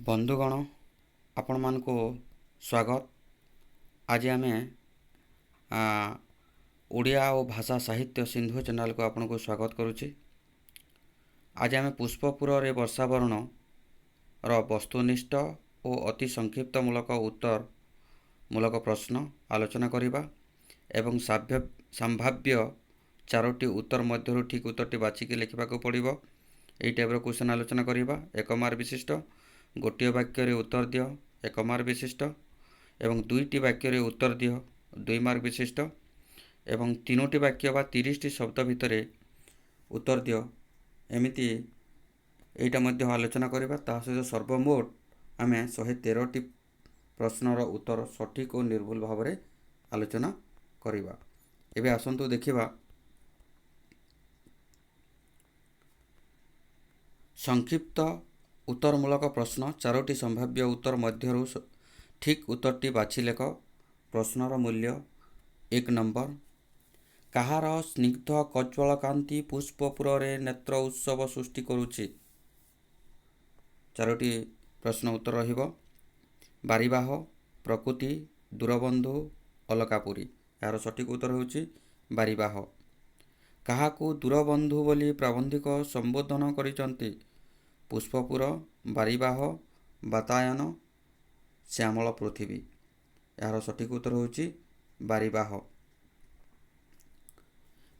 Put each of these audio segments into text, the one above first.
ବନ୍ଧୁଗଣ, ଆପଣମାନଙ୍କୁ ସ୍ୱାଗତ। ଆଜି ଆମେ ଓଡ଼ିଆ ଓ ଭାଷା ସାହିତ୍ୟ ସିନ୍ଧୁ ଚ୍ୟାନେଲକୁ ଆପଣଙ୍କୁ ସ୍ୱାଗତ କରୁଛି। ଆଜି ଆମେ ପୁଷ୍ପପୁରରେ ବର୍ଷାବରଣର ବସ୍ତୁନିଷ୍ଠ ଓ ଅତି ସଂକ୍ଷିପ୍ତମୂଳକ ଉତ୍ତରମୂଳକ ପ୍ରଶ୍ନ ଆଲୋଚନା କରିବା ଏବଂ ସମ୍ଭାବ୍ୟ 4ଟି ଉତ୍ତର ମଧ୍ୟରୁ ଠିକ୍ ଉତ୍ତରଟି ବାଛିକି ଲେଖିବାକୁ ପଡ଼ିବ। ଏହି ଟାଇପ୍ର କ୍ୱେଶ୍ଚନ୍ ଆଲୋଚନା କରିବା। 1 ମାର୍କ ବିଶିଷ୍ଟ। ଗୋଟିଏ ବାକ୍ୟରେ ଉତ୍ତର ଦିଅ 1 ମାର୍କ ବିଶିଷ୍ଟ ଏବଂ 2ଟି ବାକ୍ୟରେ ଉତ୍ତର ଦିଅ 2 ମାର୍କ ବିଶିଷ୍ଟ ଏବଂ 3ଟି ବାକ୍ୟ ବା 30ଟି ଶବ୍ଦ ଭିତରେ ଉତ୍ତର ଦିଅ। ଏମିତି ଏଇଟା ମଧ୍ୟ ଆଲୋଚନା କରିବା। ତା ସହିତ ସର୍ବମୋଟ ଆମେ 113ଟି ପ୍ରଶ୍ନର ଉତ୍ତର ସଠିକ୍ ଓ ନିର୍ଭୁଲ ଭାବରେ ଆଲୋଚନା କରିବା। ଏବେ ଆସନ୍ତୁ ଦେଖିବା ସଂକ୍ଷିପ୍ତ ଉତ୍ତରମୂଳକ ପ୍ରଶ୍ନ। 4ଟି ସମ୍ଭାବ୍ୟ ଉତ୍ତର ମଧ୍ୟରୁ ଠିକ୍ ଉତ୍ତରଟି ବାଛି ଲେଖ। ପ୍ରଶ୍ନର ମୂଲ୍ୟ 1 ନମ୍ବର। କାହାର ସ୍ନିଗ୍ଧ କଜ୍ଜ୍ୱଳ କାନ୍ତି ପୁଷ୍ପପୁରରେ ନେତ୍ର ଉତ୍ସବ ସୃଷ୍ଟି କରୁଛି? 4ଟି ପ୍ରଶ୍ନ ଉତ୍ତର ରହିବ। ବାରିବାହ, ପ୍ରକୃତି, ଦୂରବନ୍ଧୁ, ଅଲକାପୁରୀ। ଏହାର ସଠିକ୍ ଉତ୍ତର ହେଉଛି ବାରିବାହ। କାହାକୁ ଦୂରବନ୍ଧୁ ବୋଲି ପ୍ରାବନ୍ଧିକ ସମ୍ବୋଧନ କରିଛନ୍ତି? ପୁଷ୍ପପୁର, ବାରିବାହ, ବାତାୟନ, ଶ୍ୟାମଳ ପୃଥିବୀ। ଏହାର ସଠିକ୍ ଉତ୍ତର ହେଉଛି ବାରିବାହ।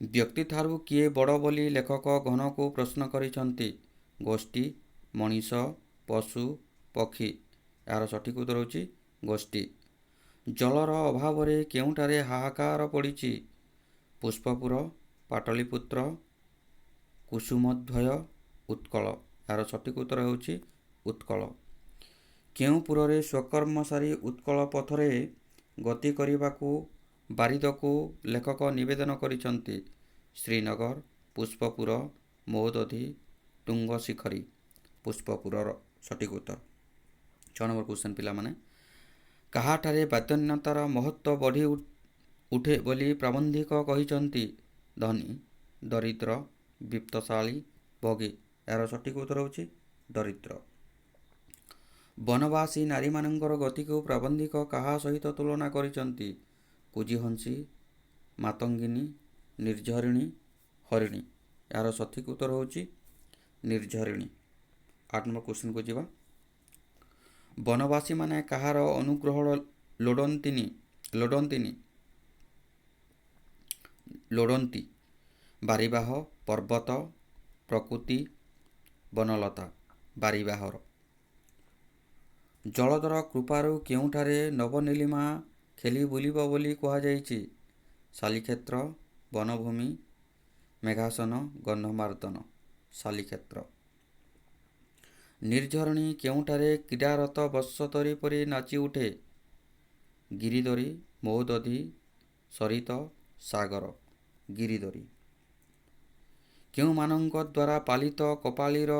ବ୍ୟକ୍ତିଠାରୁ କିଏ ବଡ଼ ବୋଲି ଲେଖକ ଘନକୁ ପ୍ରଶ୍ନ କରିଛନ୍ତି? ଗୋଷ୍ଠୀ, ମଣିଷ, ପଶୁ, ପକ୍ଷୀ। ଏହାର ସଠିକ୍ ଉତ୍ତର ହେଉଛି ଗୋଷ୍ଠୀ। ଜଳର ଅଭାବରେ କେଉଁଠାରେ ହାହାକାର ପଡ଼ିଛି? ପୁଷ୍ପପୁର, ପାଟଳୀପୁତ୍ର, କୁସୁମୋଦ୍ଭୟ, ଉତ୍କଳ। ଏହାର ସଠିକ୍ ଉତ୍ତର ହେଉଛି ଉତ୍କଳ। କେଉଁ ପୁରରେ ସ୍ୱକର୍ମ ସାରି ଉତ୍କଳ ପଥରେ ଗତି କରିବାକୁ ବାରିଦକୁ ଲେଖକ ନିବେଦନ କରିଛନ୍ତି? ଶ୍ରୀନଗର, ପୁଷ୍ପପୁର, ମହୋଦଧି, ତୁଙ୍ଗଶିଖରୀ। ପୁଷ୍ପପୁରର ସଠିକ୍ ଉତ୍ତର। 6 ନମ୍ବର କ୍ୱେଶ୍ଚନ୍ ପିଲାମାନେ। କାହାଠାରେ ବାଦ୍ୟନ୍ୟତାର ମହତ୍ତ୍ୱ ବଢ଼ି ଉଠେ ବୋଲି ପ୍ରାବନ୍ଧିକ କହିଛନ୍ତି? ଧନୀ, ଦରିଦ୍ର, ବିତ୍ତଶାଳୀ, ଭୋଗୀ। ଏହାର ସଠିକ୍ ଉତ୍ତର ହେଉଛି ଦରିଦ୍ର। ବନବାସୀ ନାରୀମାନଙ୍କର ଗତିକୁ ପ୍ରାବନ୍ଧିକ କାହା ସହିତ ତୁଳନା କରିଛନ୍ତି? କୁଜିହଂସୀ, ମାତଙ୍ଗିନୀ, ନିର୍ଝରିଣୀ, ହରିଣୀ। ଏହାର ସଠିକ୍ ଉତ୍ତର ହେଉଛି ନିର୍ଝରିଣୀ। 8 ନମ୍ବର କ୍ୱେଶ୍ଚନ୍କୁ ଯିବା। ବନବାସୀମାନେ କାହାର ଅନୁଗ୍ରହ ଲୋଡ଼ନ୍ତି? ବାରିବାହ, ପର୍ବତ, ପ୍ରକୃତି, ବନଲତା। ବାରିବାହର। ଜଳଧର କୃପାରୁ କେଉଁଠାରେ ନବନୀଳିମା ଖେଳି ବୁଲିବ ବୋଲି କୁହାଯାଇଛି? ଶାଲିକ୍ଷେତ୍ର, ବନଭୂମି, ମେଘାସନ, ଗନ୍ଧମାର୍ଦ୍ଦନ। ଶାଲିକ୍ଷେତ୍ର। ନିର୍ଝରିଣୀ କେଉଁଠାରେ କ୍ରୀଡ଼ାରତ ବତ୍ସତରୀ ପରି ନାଚି ଉଠେ? ଗିରିଧରୀ, ମହୋଦଧି, ସରିତ, ସାଗର। ଗିରିଧରୀ। କେଉଁମାନଙ୍କ ଦ୍ୱାରା ପାଳିତ କପାଳୀର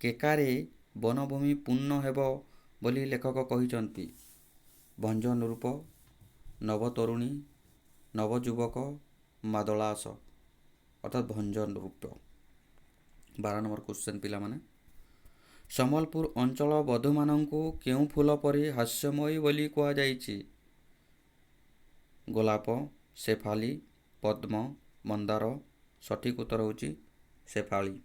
କେକାରେ ବନଭୂମି ପୂର୍ଣ୍ଣ ହେବ ବୋଲି ଲେଖକ କହିଛନ୍ତି? ଭଞ୍ଜନୃପ, ନବତରୁଣୀ, ନବଯୁବକ, ମାଦଳାସ। ଅର୍ଥାତ୍ ଭଞ୍ଜନୃପ। 12 ନମ୍ବର କ୍ୱେଶ୍ଚନ୍ ପିଲାମାନେ। ସମ୍ବଲପୁର ଅଞ୍ଚଳ ବଧୂମାନଙ୍କୁ କେଉଁ ଫୁଲ ପରି ହାସ୍ୟମୟୀ ବୋଲି କୁହାଯାଇଛି? ଗୋଲାପ, ଶେଫାଳି, ପଦ୍ମ, ମନ୍ଦାର। ସଠିକ୍ ଉତ୍ତର ହେଉଛି ଶେଫାଳି।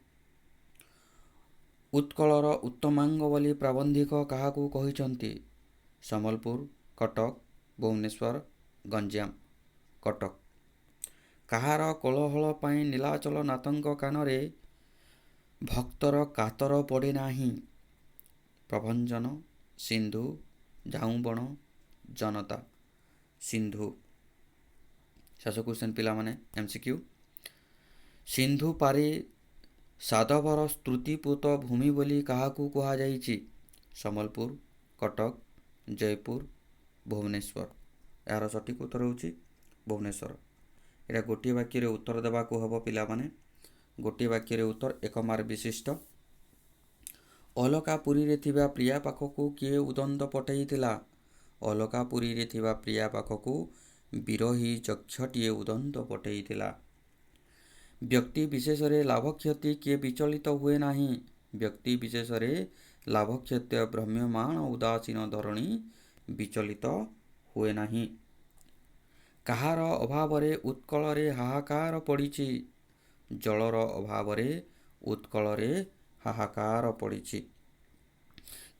ଉତ୍କଳର ଉତ୍ତମାଙ୍ଗ ବୋଲି ପ୍ରାବନ୍ଧିକ କାହାକୁ କହିଛନ୍ତି? ସମ୍ବଲପୁର, କଟକ, ଭୁବନେଶ୍ୱର, ଗଞ୍ଜାମ। କଟକ। କାହାର କୋଳାହଳ ପାଇଁ ନୀଳାଚଳ ନାଥଙ୍କ କାନରେ ଭକ୍ତର କାତର ପଡ଼େ ନାହିଁ? ପ୍ରଭଞ୍ଜନ, ସିନ୍ଧୁ, ଝାଉଁବଣ, ଜନତା। ସିନ୍ଧୁ। ଶେଷ କ୍ୱେଶ୍ଚନ୍ ପିଲାମାନେ MCQ। ସିନ୍ଧୁ ପାରି ସାଧବର ସ୍ତୁତିପୂତ ଭୂମି ବୋଲି କାହାକୁ କୁହାଯାଇଛି? ସମ୍ବଲପୁର, କଟକ, ଜୟପୁର, ଭୁବନେଶ୍ୱର। ଏହାର ସଠିକ୍ ଉତ୍ତର ହେଉଛି ଭୁବନେଶ୍ୱର। ଏଇଟା ଗୋଟିଏ ବାକ୍ୟରେ ଉତ୍ତର ଦେବାକୁ ହେବ ପିଲାମାନେ। ଗୋଟିଏ ବାକ୍ୟରେ ଉତ୍ତର 1 ମାର୍କ ବିଶିଷ୍ଟ। ଅଲକାପୁରୀରେ ଥିବା ପ୍ରିୟା ପାଖକୁ କିଏ ଉଦଣ୍ଡ ପଠାଇଥିଲା? ଅଲକାପୁରୀରେ ଥିବା ପ୍ରିୟା ପାଖକୁ ବିରହୀ ଯକ୍ଷଟିଏ ଉଦଣ୍ଡ ପଠାଇଥିଲା। ବ୍ୟକ୍ତି ବିଶେଷରେ ଲାଭ କ୍ଷତି କିଏ ବିଚଳିତ ହୁଏ ନାହିଁ? ବ୍ୟକ୍ତି ବିଶେଷରେ ଲାଭକ୍ଷତ୍ୟ ଭ୍ରମ୍ୟମାଣ ଉଦାସୀନ ଧରଣୀ ବିଚଳିତ ହୁଏ ନାହିଁ। କାହାର ଅଭାବରେ ଉତ୍କଳରେ ହାହାକାର ପଡ଼ିଛି। ଜଳର ଅଭାବରେ ଉତ୍କଳରେ ହାହାକାର ପଡ଼ିଛି।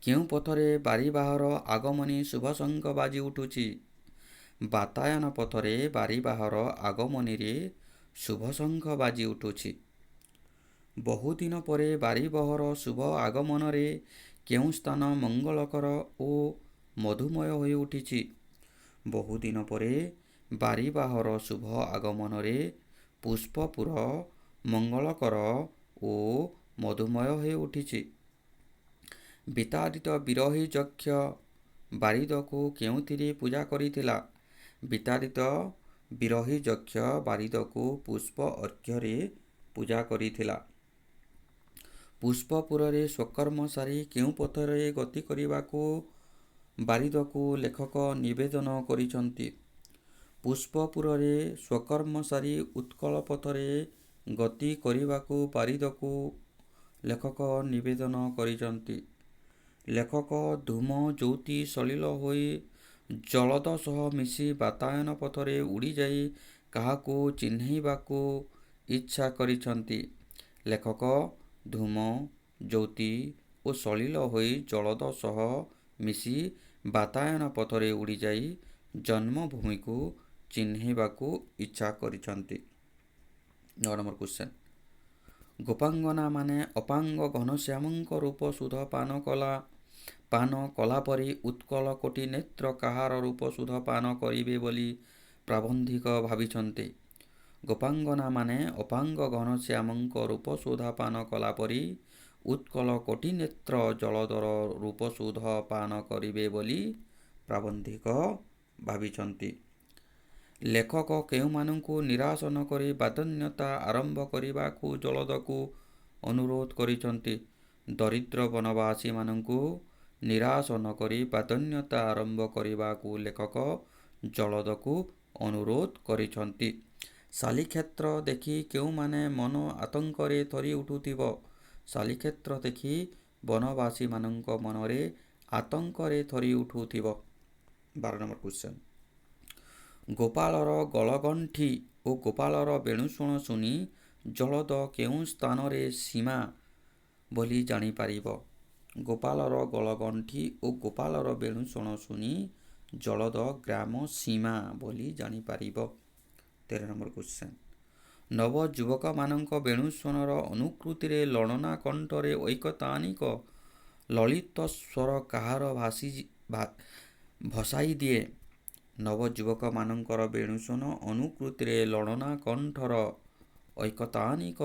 କେଉଁ ପଥରେ ବାରିବାହର ଆଗମନୀ ଶୁଭଶଙ୍ଖ ବାଜି ଉଠୁଛି। ବାତାୟନ ପଥରେ ବାରିବାହର ଆଗମନୀରେ ଶୁଭଶଙ୍ଖ ବାଜି ଉଠୁଛି। ବହୁଦିନ ପରେ ବାରିବାହର ଶୁଭ ଆଗମନରେ କେଉଁ ସ୍ଥାନ ମଙ୍ଗଳକର ଓ ମଧୁମୟ ହୋଇ ଉଠିଛି। ବହୁଦିନ ପରେ ବାରିବାହର ଶୁଭ ଆଗମନରେ ପୁଷ୍ପପୁର ମଙ୍ଗଳକର ଓ ମଧୁମୟ ହୋଇ ଉଠିଛି। ବିତାଡ଼ିତ ବିରହୀ ଯକ୍ଷ ବାରିଦକୁ କେଉଁଥିରେ ପୂଜା କରିଥିଲା। ବିତାଡ଼ିତ ବିରହୀ ଯକ୍ଷ ବାରିଦକୁ ପୁଷ୍ପ ଅର୍ଘ୍ୟରେ ପୂଜା କରିଥିଲା। ପୁଷ୍ପପୁରରେ ସ୍ୱକର୍ମ ସାରି କେଉଁ ପଥରେ ଗତି କରିବାକୁ ବାରିଦକୁ ଲେଖକ ନିବେଦନ କରିଛନ୍ତି। ପୁଷ୍ପପୁରରେ ସ୍ୱକର୍ମ ସାରି ଉତ୍କଳ ପଥରେ ଗତି କରିବାକୁ ବାରିଦକୁ ଲେଖକ ନିବେଦନ କରିଛନ୍ତି। ଲେଖକ ଧୂମ ଜ୍ୟୋତି ସଲିଳ ହୋଇ ଜଳଦ ସହ ମିଶି ବାତାୟନ ପଥରେ ଉଡ଼ିଯାଇ କାହାକୁ ଚିହ୍ନାଇବାକୁ ଇଚ୍ଛା କରିଛନ୍ତି। ଲେଖକ ଧୂମ ଜ୍ୟୋତି ଓ ସଲିଳ ହୋଇ ଜଳଦ ସହ ମିଶି ବାତାୟନ ପଥରେ ଉଡ଼ିଯାଇ ଜନ୍ମଭୂମିକୁ ଚିହ୍ନାଇବାକୁ ଇଚ୍ଛା କରିଛନ୍ତି। 9 ନମ୍ବର କ୍ୱେଶ୍ଚନ୍। ଗୋପାଙ୍ଗନା ମାନେ ଅପାଙ୍ଗ ଘନଶ୍ୟାମଙ୍କ ରୂପ ସୁଧ ପାନ କଲା ପରି ଉତ୍କଳ କୋଟି ନେତ୍ର କାହାର ରୂପ ସୁଧ ପାନ କରିବେ ବୋଲି ପ୍ରାବନ୍ଧିକ ଭାବିଛନ୍ତି। ଗୋପାଙ୍ଗନା ମାନେ ଅପାଙ୍ଗ ଘନଶ୍ୟାମଙ୍କ ରୂପ ସୁଧ ପାନ କଲା ପରି ଉତ୍କଳ କୋଟି ନେତ୍ର ଜଳଧର ରୂପ ସୁଧ ପାନ କରିବେ ବୋଲି ପ୍ରାବନ୍ଧିକ ଭାବିଛନ୍ତି। ଲେଖକ କେଉଁମାନଙ୍କୁ ନିରାଶ ନ କରି ବାଦନ୍ୟତା ଆରମ୍ଭ କରିବାକୁ ଜଳଦକୁ ଅନୁରୋଧ କରିଛନ୍ତି। ଦରିଦ୍ର ବନବାସୀମାନଙ୍କୁ ନିରାଶ ନ କରି ବାଦନ୍ୟତା ଆରମ୍ଭ କରିବାକୁ ଲେଖକ ଜଳଦକୁ ଅନୁରୋଧ କରିଛନ୍ତି। ଶାଲିକ୍ଷେତ୍ର ଦେଖି କେଉଁମାନେ ମନ ଆତଙ୍କରେ ଥରି ଉଠୁଥିବ। ଶାଲିକ୍ଷେତ୍ର ଦେଖି ବନବାସୀମାନଙ୍କ ମନରେ ଆତଙ୍କରେ ଥରି ଉଠୁଥିବ। 12 ନମ୍ବର କ୍ୱେଶ୍ଚନ୍। ଗୋପାଳର ଗଳଗଣ୍ଠି ଓ ଗୋପାଳର ବେଣୁଷଣ ଶୁଣି ଜଳଦ କେଉଁ ସ୍ଥାନରେ ସୀମା ବୋଲି ଜାଣିପାରିବ। ଗୋପାଳର ଗଳଗଣ୍ଠି ଓ ଗୋପାଳର ବେଣୁଷଣ ଶୁଣି ଜଳଦ ଗ୍ରାମ ସୀମା ବୋଲି ଜାଣିପାରିବ। 13 ନମ୍ବର କ୍ୱେଶ୍ଚନ୍। ନବଯୁବକମାନଙ୍କ ବେଣୁଷଣର ଅନୁକୃତିରେ ଲଳନା କଣ୍ଠରେ ଐକତାନିକ ଲଳିତ ସ୍ୱର କାହାର ଭସାଇ ଦିଏ। ନବଯୁବକମାନଙ୍କର ବେଣୁଷଣ ଅନୁକୃତିରେ ଲଳନା କଣ୍ଠର ଐକତାନିକ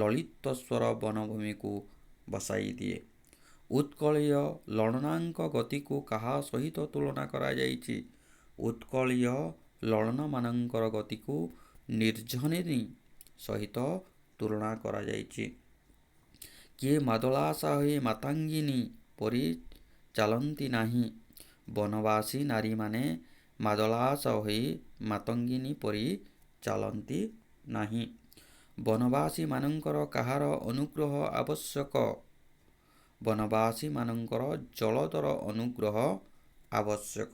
ଲଳିତ ସ୍ୱର ବନଭୂମିକୁ ଭସାଇ ଦିଏ। ଉତ୍କଳୀୟ ଲଳନାଙ୍କ ଗତିକୁ କାହା ସହିତ ତୁଳନା କରାଯାଇଛି। ଉତ୍କଳୀୟ ଲଳନାମାନଙ୍କର ଗତିକୁ ନିର୍ଝରିଣୀ ସହିତ ତୁଳନା କରାଯାଇଛି। କିଏ ମାଦଳାସା ହୋଇ ମାତଙ୍ଗିନୀ ପରି ଚାଲନ୍ତି ନାହିଁ। ବନବାସୀ ନାରୀମାନେ ମାଦଳାସା ହୋଇ ମାତଙ୍ଗିନୀ ପରି ଚାଲନ୍ତି ନାହିଁ। ବନବାସୀମାନଙ୍କର କାହାର ଅନୁଗ୍ରହ ଆବଶ୍ୟକ। ବନବାସୀମାନଙ୍କର ଜଳଦର ଅନୁଗ୍ରହ ଆବଶ୍ୟକ।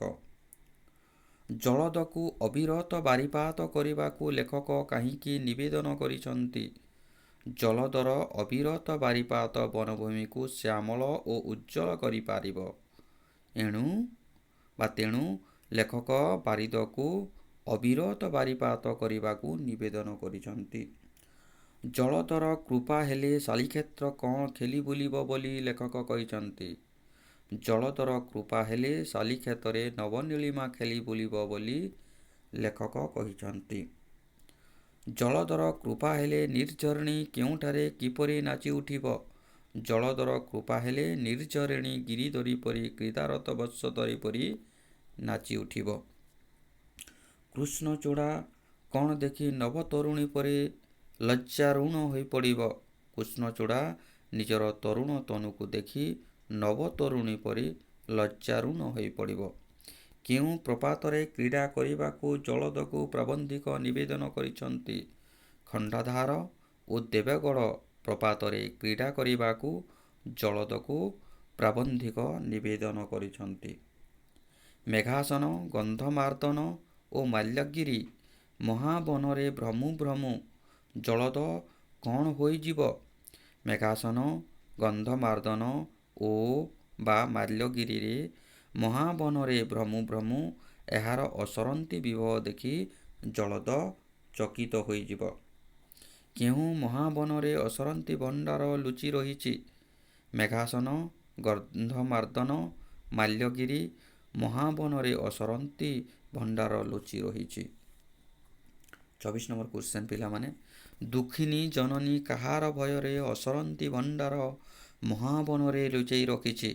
ଜଳଦକୁ ଅବିରତ ବାରିପାତ କରିବାକୁ ଲେଖକ କାହିଁକି ନିବେଦନ କରିଛନ୍ତି। ଜଳଦର ଅବିରତ ବାରିପାତ ବନଭୂମିକୁ ଶ୍ୟାମଳ ଓ ଉଜ୍ଜ୍ୱଳ କରିପାରିବ। ତେଣୁ ଲେଖକ ବାରିଦକୁ ଅବିରତ ବାରିପାତ କରିବାକୁ ନିବେଦନ କରିଛନ୍ତି। ଜଳଦର କୃପା ହେଲେ ଶାଲିକ୍ଷେତ୍ର କ'ଣ ଖେଳି ବୁଲିବ ବୋଲି ଲେଖକ କହିଛନ୍ତି। ଜଳଦର କୃପା ହେଲେ ଶାଲିକ୍ଷେତ୍ରରେ ନବନୀଳିମା ଖେଳି ବୁଲିବ ବୋଲି ଲେଖକ କହିଛନ୍ତି। ଜଳଦର କୃପା ହେଲେ ନିର୍ଝରିଣୀ କେଉଁଠାରେ କିପରି ନାଚି ଉଠିବ। ଜଳଦର କୃପା ହେଲେ ନିର୍ଝରିଣୀ ଗିରିଧରୀ ପରି କ୍ରୀଡ଼ାରତ ବତ୍ସଧରୀ ପରି ନାଚି ଉଠିବ। କୃଷ୍ଣଚୂଡ଼ା କ'ଣ ଦେଖି ନବତରୁଣୀ ପରି ଲଜ୍ଜାରୁଣ ହୋଇପଡ଼ିବ। କୃଷ୍ଣଚୂଡ଼ା ନିଜର ତରୁଣ ତନୁକୁ ଦେଖି ନବତରୁଣୀ ପରି ଲଜ୍ଜାରୁଣ ହୋଇପଡ଼ିବ। କେଉଁ ପ୍ରପାତରେ କ୍ରୀଡ଼ା କରିବାକୁ ଜଳଦକୁ ପ୍ରାବନ୍ଧିକ ନିବେଦନ କରିଛନ୍ତି। ଖଣ୍ଡାଧାର ଓ ଦେବଗଡ଼ ପ୍ରପାତରେ କ୍ରୀଡ଼ା କରିବାକୁ ଜଳଦକୁ ପ୍ରାବନ୍ଧିକ ନିବେଦନ କରିଛନ୍ତି। ମେଘାସନ, ଗନ୍ଧମାର୍ଦ୍ଦନ ଓ ମାଲ୍ୟଗିରି ମହାବନରେ ଭ୍ରମୁ ଭ୍ରମୁ ଜଳଦ କ'ଣ ହୋଇଯିବ? ମେଘାସନ, ଗନ୍ଧମାର୍ଦ୍ଦନ ଓ ବା ମାଲ୍ୟଗିରିରେ ମହାବନରେ ଭ୍ରମୁ ଭ୍ରମୁ ଏହାର ଅସରନ୍ତି ବିଭବ ଦେଖି ଜଳଦ ଚକିତ ହୋଇଯିବ। କେଉଁ ମହାବନରେ ଅସରନ୍ତି ଭଣ୍ଡାର ଲୁଚି ରହିଛି? ମେଘାସନ, ଗନ୍ଧମାର୍ଦ୍ଦନ, ମାଲ୍ୟଗିରି ମହାବନରେ ଅସରନ୍ତି ଭଣ୍ଡାର ଲୁଚି ରହିଛି। 24 ନମ୍ବର କ୍ୱେଶ୍ଚନ୍ ପିଲାମାନେ, ଦୁଃଖିନୀ ଜନନୀ କାହାର ଭୟରେ ଅସରନ୍ତି ଭଣ୍ଡାର ମହାବନରେ ଲୁଚାଇ ରଖିଛି?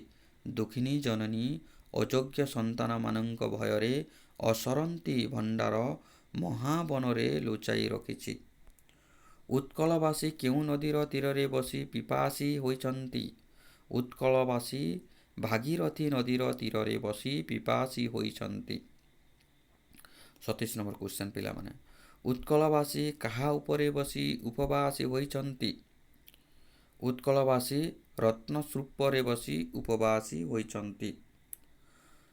ଦୁଃଖିନୀ ଜନନୀ ଅଯୋଗ୍ୟ ସନ୍ତାନମାନଙ୍କ ଭୟରେ ଅସରନ୍ତି ଭଣ୍ଡାର ମହାବନରେ ଲୁଚାଇ ରଖିଛି। ଉତ୍କଳବାସୀ କେଉଁ ନଦୀର ତୀରରେ ବସି ପିପାସୀ ହୋଇଛନ୍ତି? ଉତ୍କଳବାସୀ ଭାଗୀରଥୀ ନଦୀର ତୀରରେ ବସି ପିପାସୀ ହୋଇଛନ୍ତି। 27 ନମ୍ବର କ୍ୱେଶ୍ଚନ୍ ପିଲାମାନେ, ଉତ୍କଳବାସୀ କାହା ଉପରେ ବସି ଉପବାସୀ ହୋଇଛନ୍ତି? ଉତ୍କଳବାସୀ ରତ୍ନସ୍ତୂପରେ ବସି ଉପବାସୀ ହୋଇଛନ୍ତି।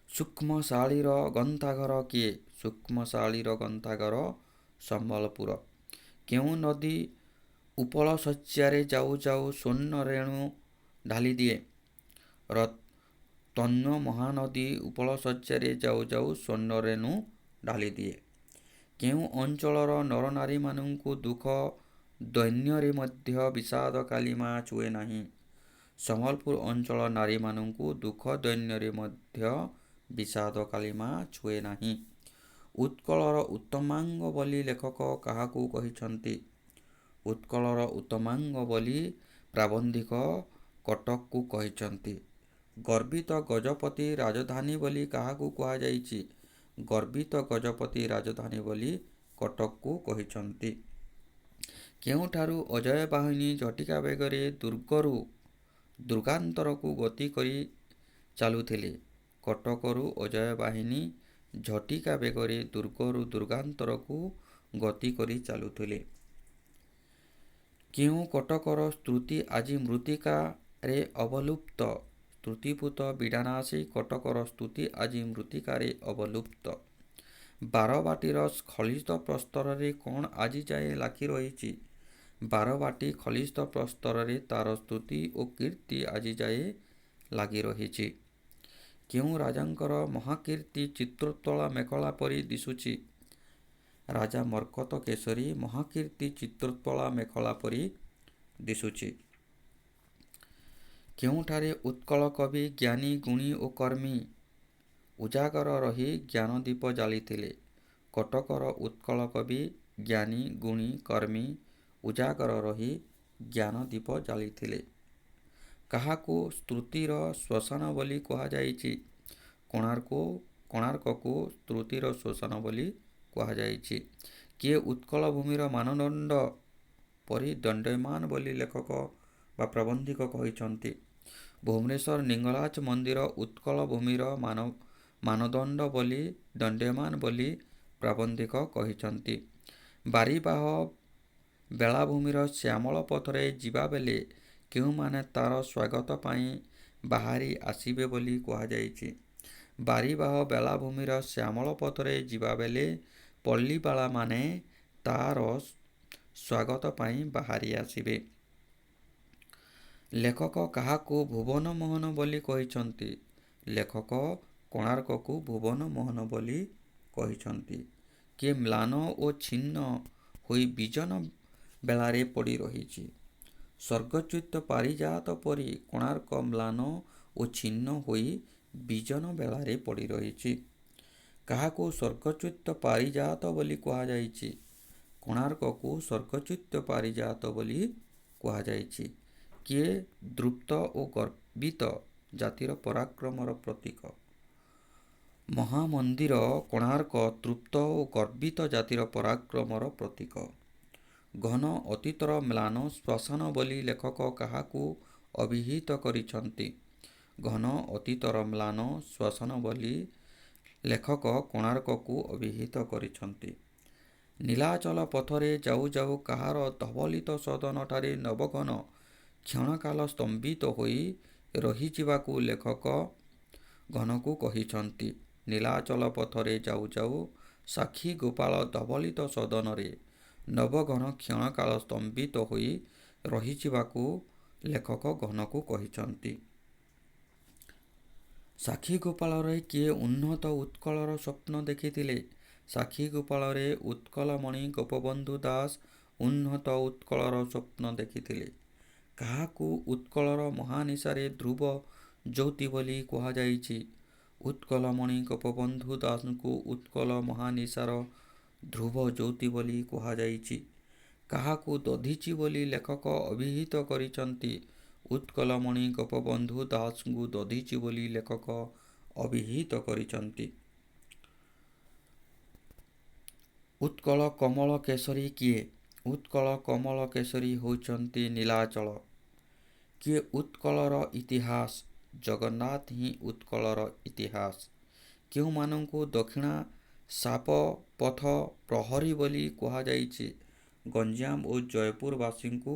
ସୂକ୍ଷ୍ମଶାଳୀର ଗନ୍ତାଘର କିଏ? ସୂକ୍ଷ୍ମଶାଳୀର ଗନ୍ତାଘର ସମ୍ବଲପୁର। କେଉଁ ନଦୀ ଉପଳ ଶଯ୍ୟାରେ ଯାଉ ଯାଉ ସ୍ୱର୍ଣ୍ଣ ରେଣୁ ଢାଳିଦିଏ? ତନ୍ୟ ମହାନଦୀ ଉପଳ ଶଯ୍ୟାରେ ଯାଉ ଯାଉ ସ୍ୱର୍ଣ୍ଣ ରେଣୁ ଢାଳିଦିଏ। କେଉଁ ଅଞ୍ଚଳର ନରନାରୀମାନଙ୍କୁ ଦୁଃଖ ଦୈନ୍ୟରେ ମଧ୍ୟ ବିଷାଦ କାଳିମା ଛୁଏ ନାହିଁ? ସମ୍ବଲପୁର ଅଞ୍ଚଳ ନାରୀମାନଙ୍କୁ ଦୁଃଖ ଦୈନ୍ୟରେ ମଧ୍ୟ ବିଷାଦ କାଳିମା ଛୁଏ ନାହିଁ। ଉତ୍କଳର ଉତ୍ତମାଙ୍ଗ ବୋଲି ଲେଖକ କାହାକୁ କହିଛନ୍ତି? ଉତ୍କଳର ଉତ୍ତମାଙ୍ଗ ବୋଲି ପ୍ରାବନ୍ଧିକ କଟକକୁ କହିଛନ୍ତି। ଗର୍ବିତ ଗଜପତି ରାଜଧାନୀ ବୋଲି କାହାକୁ କୁହାଯାଇଛି? ଗର୍ବିତ ଗଜପତି ରାଜଧାନୀ ବୋଲି କଟକକୁ କହିଛନ୍ତି। କେଉଁଠାରୁ ଅଜୟ ବାହିନୀ ଝଟିକା ବେଗରେ ଦୁର୍ଗରୁ ଦୁର୍ଗାନ୍ତରକୁ ଗତି କରି ଚାଲୁଥିଲେ? କଟକରୁ ଅଜୟ ବାହିନୀ ଝଟିକା ବେଗରେ ଦୁର୍ଗରୁ ଦୁର୍ଗାନ୍ତରକୁ ଗତି କରି ଚାଲୁଥିଲେ। କେଉଁ କଟକର ସ୍ତୁତି ଆଜି ମୃତ୍ତିକାରେ ଅବଲୁପ୍ତ? ସ୍ତୁତିପୂତ ବିଡ଼ାନାସୀ କଟକର ସ୍ତୁତି ଆଜି ମୃତ୍ତିକାରେ ଅବଲୁପ୍ତ। ବାରବାଟୀର ସ୍ଖଳିତ ପ୍ରସ୍ତରରେ କ'ଣ ଆଜି ଯାଏ ଲାଖି ରହିଛି? ବାରବାଟୀ ସ୍ଖଳିତ ପ୍ରସ୍ତରରେ ତା'ର ସ୍ତୁତି ଓ କୀର୍ତ୍ତି ଆଜି ଯାଏ ଲାଗି ରହିଛି। କେଉଁ ରାଜାଙ୍କର ମହାକୀର୍ତ୍ତି ଚିତ୍ରୋତ୍ପଳ ମେଖଳା ପରି ଦିଶୁଛି? ରାଜା ମର୍କତ କେଶରୀ ମହାକୀର୍ତ୍ତି ଚିତ୍ରୋତ୍ପଳ ମେଖଳା ପରି ଦିଶୁଛି। କେଉଁଠାରେ ଉତ୍କଳ କବି ଜ୍ଞାନୀ ଗୁଣୀ ଓ କର୍ମୀ ଉଜାଗର ରହି ଜ୍ଞାନଦୀପ ଜାଳିଥିଲେ? କଟକର ଉତ୍କଳ କବି ଜ୍ଞାନୀ ଗୁଣୀ କର୍ମୀ ଉଜାଗର ରହି ଜ୍ଞାନଦୀପ ଜାଳିଥିଲେ। କାହାକୁ ସ୍ତୁତିର ଶ୍ମଶାନ ବୋଲି କୁହାଯାଇଛି? କୋଣାର୍କକୁ ସ୍ତୁତିର ଶ୍ମଶାନ ବୋଲି କୁହାଯାଇଛି। କିଏ ଉତ୍କଳ ଭୂମିର ମାନଦଣ୍ଡ ପରି ଦଣ୍ଡାୟମାନ ବୋଲି ଲେଖକ ବା ପ୍ରାବନ୍ଧିକ କହିଛନ୍ତି? ଭୁବନେଶ୍ୱର ଲିଙ୍ଗରାଜ ମନ୍ଦିର ଉତ୍କଳ ଭୂମିର ମାନଦଣ୍ଡ ବୋଲି ଦଣ୍ଡାୟମାନ ବୋଲି ପ୍ରାବନ୍ଧିକ କହିଛନ୍ତି। ବାରିବାହ ବେଳାଭୂମିର ଶ୍ୟାମଳ ପଥରେ ଯିବାବେଳେ କେଉଁମାନେ ତା'ର ସ୍ୱାଗତ ପାଇଁ ବାହାରି ଆସିବେ ବୋଲି କୁହାଯାଇଛି? ବାରିବାହ ବେଳାଭୂମିର ଶ୍ୟାମଳ ପଥରେ ଯିବାବେଳେ ପଲ୍ଲୀବାଳାମାନେ ତା'ର ସ୍ୱାଗତ ପାଇଁ ବାହାରି ଆସିବେ। ଲେଖକ କାହାକୁ ଭୁବନ ମୋହନ ବୋଲି କହିଛନ୍ତି? ଲେଖକ କୋଣାର୍କକୁ ଭୁବନ ମୋହନ ବୋଲି କହିଛନ୍ତି। କିଏ ମ୍ଳାନ ଓ ଛିନ୍ନ ହୋଇ ବିଜନ ବେଳାରେ ପଡ଼ି ରହିଛି? ସ୍ୱର୍ଗଚ୍ୟୁତ ପାରିଜାତ ପରି କୋଣାର୍କ ମ୍ଳାନ ଓ ଛିନ୍ନ ହୋଇ ବିଜନ ବେଳାରେ ପଡ଼ି ରହିଛି। କାହାକୁ ସ୍ୱର୍ଗଚ୍ୟୁତ ପାରିଜାତ ବୋଲି କୁହାଯାଇଛି? କୋଣାର୍କକୁ ସ୍ୱର୍ଗଚ୍ୟୁତ ପାରିଜାତ ବୋଲି କୁହାଯାଇଛି। କିଏ ଦୃପ୍ତ ଓ ଗର୍ବିତ ଜାତିର ପରାକ୍ରମର ପ୍ରତୀକ? ମହାମନ୍ଦିର କୋଣାର୍କ ତୃପ୍ତ ଓ ଗର୍ବିତ ଜାତିର ପରାକ୍ରମର ପ୍ରତୀକ। ଘନ ଅତୀତର ମ୍ଳାନ ଶ୍ମଶାନ ବୋଲି ଲେଖକ କାହାକୁ ଅଭିହିତ କରିଛନ୍ତି? ଘନ ଅତୀତର ମ୍ଳାନ ଶ୍ମଶାନ ବୋଲି ଲେଖକ କୋଣାର୍କକୁ ଅଭିହିତ କରିଛନ୍ତି। ନୀଳାଚଳ ପଥରେ ଯାଉ ଯାଉ କାହାର ଧବଳିତ ସଦନଠାରେ ନବଘନ କ୍ଷଣକାଳ ସ୍ତମ୍ଭିତ ହୋଇ ରହିଯିବାକୁ ଲେଖକ ଘନକୁ କହିଛନ୍ତି। ନୀଳାଚଳ ପଥରେ ଯାଉ ଯାଉ ସାକ୍ଷୀ ଗୋପାଳ ଧବଳିତ ସଦନରେ ନବଘନ କ୍ଷଣକାଳ ସ୍ତମ୍ଭିତ ହୋଇ ରହିଯିବାକୁ ଲେଖକ ଘନକୁ କହିଛନ୍ତି। ସାକ୍ଷୀ ଗୋପାଳରେ କିଏ ଉନ୍ନତ ଉତ୍କଳର ସ୍ୱପ୍ନ ଦେଖିଥିଲେ? ସାକ୍ଷୀ ଗୋପାଳରେ ଉତ୍କଳମଣି ଗୋପବନ୍ଧୁ ଦାସ ଉନ୍ନତ ଉତ୍କଳର ସ୍ୱପ୍ନ ଦେଖିଥିଲେ। କାହାକୁ ଉତ୍କଳର ମହାନିଶାରେ ଧ୍ରୁବ ଜ୍ୟୋତି ବୋଲି କୁହାଯାଇଛି? ଉତ୍କଳମଣି ଗୋପବନ୍ଧୁ ଦାସଙ୍କୁ ଉତ୍କଳ ମହାନିଶାର ଧ୍ରୁବ ଜ୍ୟୋତି ବୋଲି କୁହାଯାଇଛି। କାହାକୁ ଦଧିଚି ବୋଲି ଲେଖକ ଅଭିହିତ କରିଛନ୍ତି? ଉତ୍କଳମଣି ଗୋପବନ୍ଧୁ ଦାସଙ୍କୁ ଦଧିଚି ବୋଲି ଲେଖକ ଅଭିହିତ କରିଛନ୍ତି। ଉତ୍କଳ କମଳ କେଶରୀ କିଏ? ଉତ୍କଳ କମଳ କେଶରୀ ହେଉଛନ୍ତି ନୀଳାଚଳ। କିଏ ଉତ୍କଳର ଇତିହାସ? ଜଗନ୍ନାଥ ହିଁ ଉତ୍କଳର ଇତିହାସ। କେଉଁମାନଙ୍କୁ ଦକ୍ଷିଣା ସାପ ପଥ ପ୍ରହରୀ ବୋଲି କୁହାଯାଇଛି? ଗଞ୍ଜାମ ଓ ଜୟପୁରବାସୀଙ୍କୁ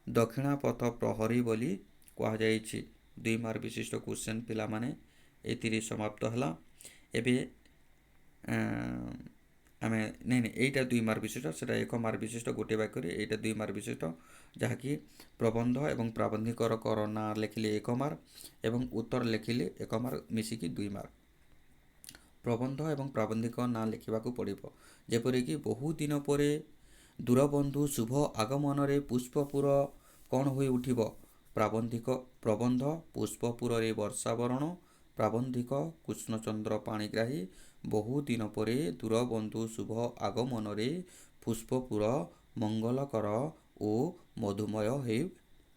ଦକ୍ଷିଣା ପଥ ପ୍ରହରୀ ବୋଲି କୁହାଯାଇଛି। 2 ମାର୍କ ବିଶିଷ୍ଟ କ୍ୱେଶ୍ଚନ୍ ପିଲାମାନେ ଏଥିରେ ସମାପ୍ତ ହେଲା। ଏବେ ଆମେ ଏଇଟା 2 ମାର୍କ ବିଶିଷ୍ଟ, ସେଇଟା 1 ମାର୍କ ବିଶିଷ୍ଟ ଗୋଟିଏ ବାକ୍ୟରେ, ଏଇଟା 2 ମାର୍କ ବିଶିଷ୍ଟ, ଯାହାକି ପ୍ରବନ୍ଧ ଏବଂ ପ୍ରାବନ୍ଧିକର ନାଁ ଲେଖିଲେ 1 ମାର୍କ ଏବଂ ଉତ୍ତର ଲେଖିଲେ 1 ମାର୍କ, ମିଶିକି 2 ମାର୍କ। ପ୍ରବନ୍ଧ ଏବଂ ପ୍ରାବନ୍ଧିକ ନାଁ ଲେଖିବାକୁ ପଡ଼ିବ। ଯେପରିକି ବହୁ ଦିନ ପରେ ଦୂରବନ୍ଧୁ ଶୁଭ ଆଗମନରେ ପୁଷ୍ପପୁର କ'ଣ ହୋଇ ଉଠିବ? ପ୍ରବନ୍ଧ ପୁଷ୍ପପୁରରେ ବର୍ଷାବରଣ। ପ୍ରାବନ୍ଧିକ କୃଷ୍ଣଚନ୍ଦ୍ର ପାଣିଗ୍ରାହୀ। ବହୁ ଦିନ ପରେ ଦୂରବନ୍ଧୁ ଶୁଭ ଆଗମନରେ ପୁଷ୍ପପୁର ମଙ୍ଗଳକର ଓ ମଧୁମୟ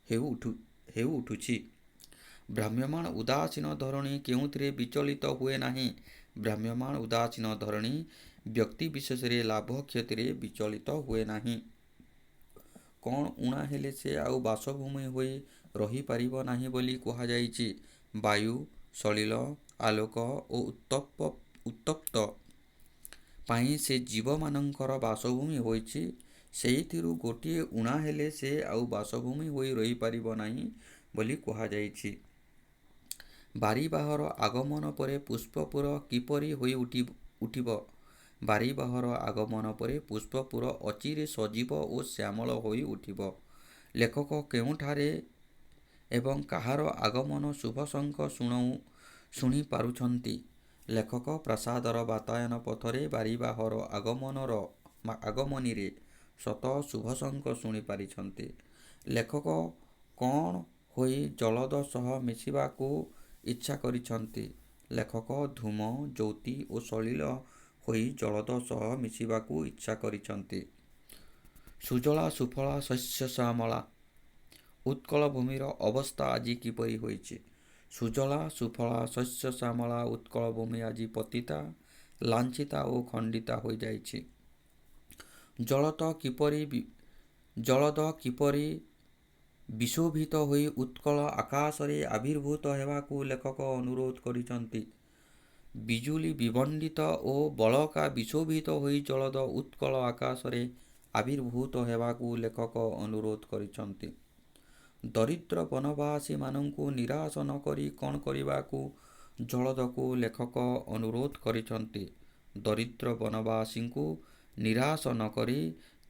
ହେଉ ଉଠୁଛି। ଭ୍ରାମ୍ୟମାଣ ଉଦାସୀନ ଧରଣୀ କେଉଁଥିରେ ବିଚଳିତ ହୁଏ ନାହିଁ? ଭ୍ରାମ୍ୟମାଣ ଉଦାସୀନ ଧରଣୀ ବ୍ୟକ୍ତିବିଶେଷରେ ଲାଭ କ୍ଷତିରେ ବିଚଳିତ ହୁଏ ନାହିଁ। କ'ଣ ଊଣା ହେଲେ ସେ ଆଉ ବାସଭୂମି ହୋଇ ରହିପାରିବ ନାହିଁ ବୋଲି କୁହାଯାଇଛି? ବାୟୁ, ସଲିଳ, ଆଲୋକ ଓ ଉତ୍ତପ୍ତ ପାଇଁ ସେ ଜୀବମାନଙ୍କର ବାସଭୂମି ହୋଇଛି। ସେଇଥିରୁ ଗୋଟିଏ ଊଣା ହେଲେ ସେ ଆଉ ବାସଭୂମି ହୋଇ ରହିପାରିବ ନାହିଁ ବୋଲି କୁହାଯାଇଛି। ବାରିବାହର ଆଗମନ ପରେ ପୁଷ୍ପପୁର କିପରି ହୋଇ ଉଠିବ? ବାରିବାହର ଆଗମନ ପରେ ପୁଷ୍ପପୁର ଅଚିରେ ସଜୀବ ଓ ଶ୍ୟାମଳ ହୋଇ ଉଠିବ। ଲେଖକ କେଉଁଠାରେ ଏବଂ କାହାର ଆଗମନ ଶୁଭଶଙ୍ଖ ଶୁଣି ପାରୁଛନ୍ତି? ଲେଖକ ପ୍ରାସାଦର ବାତାୟନ ପଥରେ ବାରିବାହର ଆଗମନୀରେ ଶତ ଶୁଭଶଙ୍ଖ ଶୁଣି ପାରିଛନ୍ତି। ଲେଖକ କ'ଣ ହୋଇ ଜଳଦ ସହ ମିଶିବାକୁ ଇଚ୍ଛା କରିଛନ୍ତି? ଲେଖକ ଧୂମ, ଜ୍ୟୋତି ଓ ସଲିଳ ହୋଇ ଜଳଦ ସହ ମିଶିବାକୁ ଇଚ୍ଛା କରିଛନ୍ତି। ସୁଜଳା ସୁଫଳା ଶସ୍ୟ ଶ୍ୟାମଳା। ଉତ୍କଳ ଭୂମିର ଅବସ୍ଥା ଆଜି କିପରି ହୋଇଛି? ସୁଜଳା ସୁଫଳା ଶସ୍ୟ ଶ୍ୟାମଳା ଉତ୍କଳ ଭୂମି ଆଜି ପତିତା, ଲାଞ୍ଛିତା ଓ ଖଣ୍ଡିତା ହୋଇଯାଇଛି। ଜଳଦ କିପରି ବିଶୋଭିତ ହୋଇ ଉତ୍କଳ ଆକାଶରେ ଆବିର୍ଭୂତ ହେବାକୁ ଲେଖକ ଅନୁରୋଧ କରିଛନ୍ତି। ବିଜୁଳି ବିଭଣ୍ଡିତ ଓ ବଳକା ବିଶୋଭିତ ହୋଇ ଜଳଦ ଉତ୍କଳ ଆକାଶରେ ଆବିର୍ଭୂତ ହେବାକୁ ଲେଖକ ଅନୁରୋଧ କରିଛନ୍ତି। ଦରିଦ୍ର ବନବାସୀମାନଙ୍କୁ ନିରାଶ ନ କରି କ'ଣ କରିବାକୁ ଜଳଦକୁ ଲେଖକ ଅନୁରୋଧ କରିଛନ୍ତି? ଦରିଦ୍ର ବନବାସୀଙ୍କୁ ନିରାଶ ନ କରି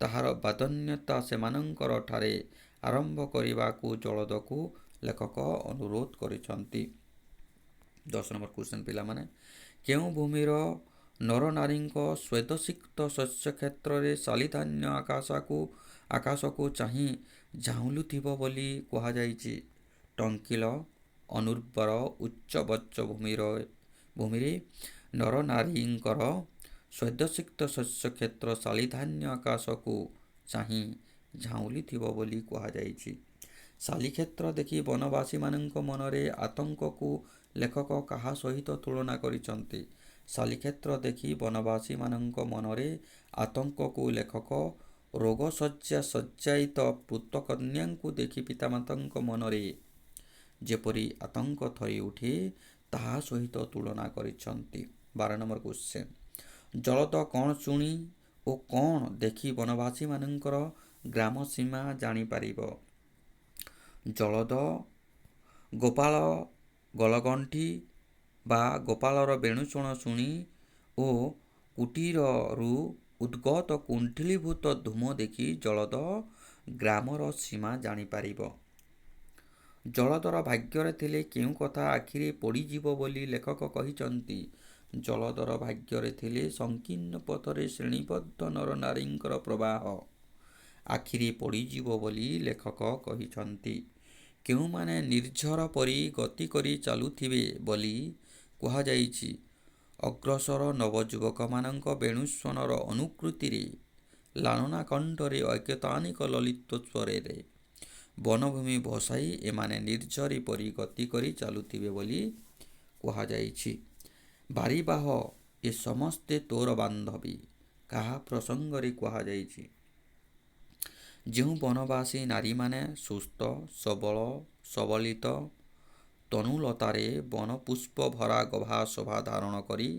ତାହାର ବାଦନ୍ୟତା ସେମାନଙ୍କର ଠାରେ ଆରମ୍ଭ କରିବାକୁ ଜଳଦକୁ ଲେଖକ ଅନୁରୋଧ କରିଛନ୍ତି। 10 ନମ୍ବର କ୍ୱେଶ୍ଚନ୍ ପିଲାମାନେ, କେଉଁ ଭୂମିର ନରନାରୀଙ୍କ ସ୍ୱେଦସିକ୍ତ ଶସ୍ୟକ୍ଷେତ୍ରରେ ଶାଲିଧାନ୍ୟ ଆକାଶକୁ ଚାହିଁ ଝାଉଁଲୁଥିବ ବୋଲି କୁହାଯାଇଛି? ଟଙ୍କିଲ ଅନୁର୍ବର ଉଚ୍ଚବଚ୍ଚ ଭୂମିରେ ନରନାରୀଙ୍କର ସ୍ୱେଦସିକ୍ତ ଶସ୍ୟକ୍ଷେତ୍ର ଶାଲିଧାନ୍ୟ ଆକାଶକୁ ଚାହିଁ ଝାଉଁଲିଥିବ ବୋଲି କୁହାଯାଇଛି। ଶାଲିକ୍ଷେତ୍ର ଦେଖି ବନବାସୀମାନଙ୍କ ମନରେ ଆତଙ୍କକୁ ଲେଖକ କାହା ସହିତ ତୁଳନା କରିଛନ୍ତି? ଶାଲିକ୍ଷେତ୍ର ଦେଖି ବନବାସୀମାନଙ୍କ ମନରେ ଆତଙ୍କକୁ ଲେଖକ ରୋଗଶଯ୍ୟାଶଯ୍ୟାୟିତ ପୁତ୍ରକନ୍ୟାଙ୍କୁ ଦେଖି ପିତାମାତାଙ୍କ ମନରେ ଯେପରି ଆତଙ୍କ ଥରି ଉଠେ ତାହା ସହିତ ତୁଳନା କରିଛନ୍ତି। 12 ନମ୍ବର କ୍ୱେଶ୍ଚନ୍, ଜଳଦ କ'ଣ ଶୁଣି ଓ କ'ଣ ଦେଖି ବନବାସୀମାନଙ୍କର ଗ୍ରାମସୀମା ଜାଣିପାରିବ? ଜଳଦ ଗୋପାଳ ଗଲଗଣ୍ଠି ବା ଗୋପାଳର ବେଣୁଷଣ ଶୁଣି ଓ କୁଟୀରରୁ ଉଦ୍ଗତ କୁଣ୍ଠିଳୀଭୂତ ଧୂମ ଦେଖି ଜଳଦ ଗ୍ରାମର ସୀମା ଜାଣିପାରିବ। ଜଳଦର ଭାଗ୍ୟରେ ଥିଲେ କେଉଁ କଥା ଆଖିରେ ପଡ଼ିଯିବ ବୋଲି ଲେଖକ କହିଛନ୍ତି। ଜଳଦର ଭାଗ୍ୟରେ ଥିଲେ ସଂକୀର୍ଣ୍ଣ ପଥରେ ଶ୍ରେଣୀବଦ୍ଧ ନରନାରୀଙ୍କର ପ୍ରବାହ ଆଖିରେ ପଡ଼ିଯିବ ବୋଲି ଲେଖକ କହିଛନ୍ତି। କେଉଁମାନେ ନିର୍ଝର ପରି ଗତି କରି ଚାଲୁଥିବେ ବୋଲି କୁହାଯାଇଛି। ଅଗ୍ରସର ନବଯୁବକମାନଙ୍କ ବେଣୁସ୍ୱନର ଅନୁକୃତିରେ ଲାଳନା କଣ୍ଠରେ ଐକ୍ୟତାନିକ ଲଳିତ ସ୍ୱରରେ ବନଭୂମି ଭସାଇ ଏମାନେ ନିର୍ଝରି ପରି ଗତି କରି ଚାଲୁଥିବେ ବୋଲି କୁହାଯାଇଛି। ବାରିବାହ ଏ ସମସ୍ତେ ତୋର ବାନ୍ଧବୀ କାହା ପ୍ରସଙ୍ଗରେ କୁହାଯାଇଛି। ଯେଉଁ ବନବାସୀ ନାରୀମାନେ ସୁସ୍ଥ ସବଳ ସବଳିତ ତନୁଲତାରେ ବନପୁଷ୍ପ ଭରା ଗଭା ଶୋଭା ଧାରଣ କରି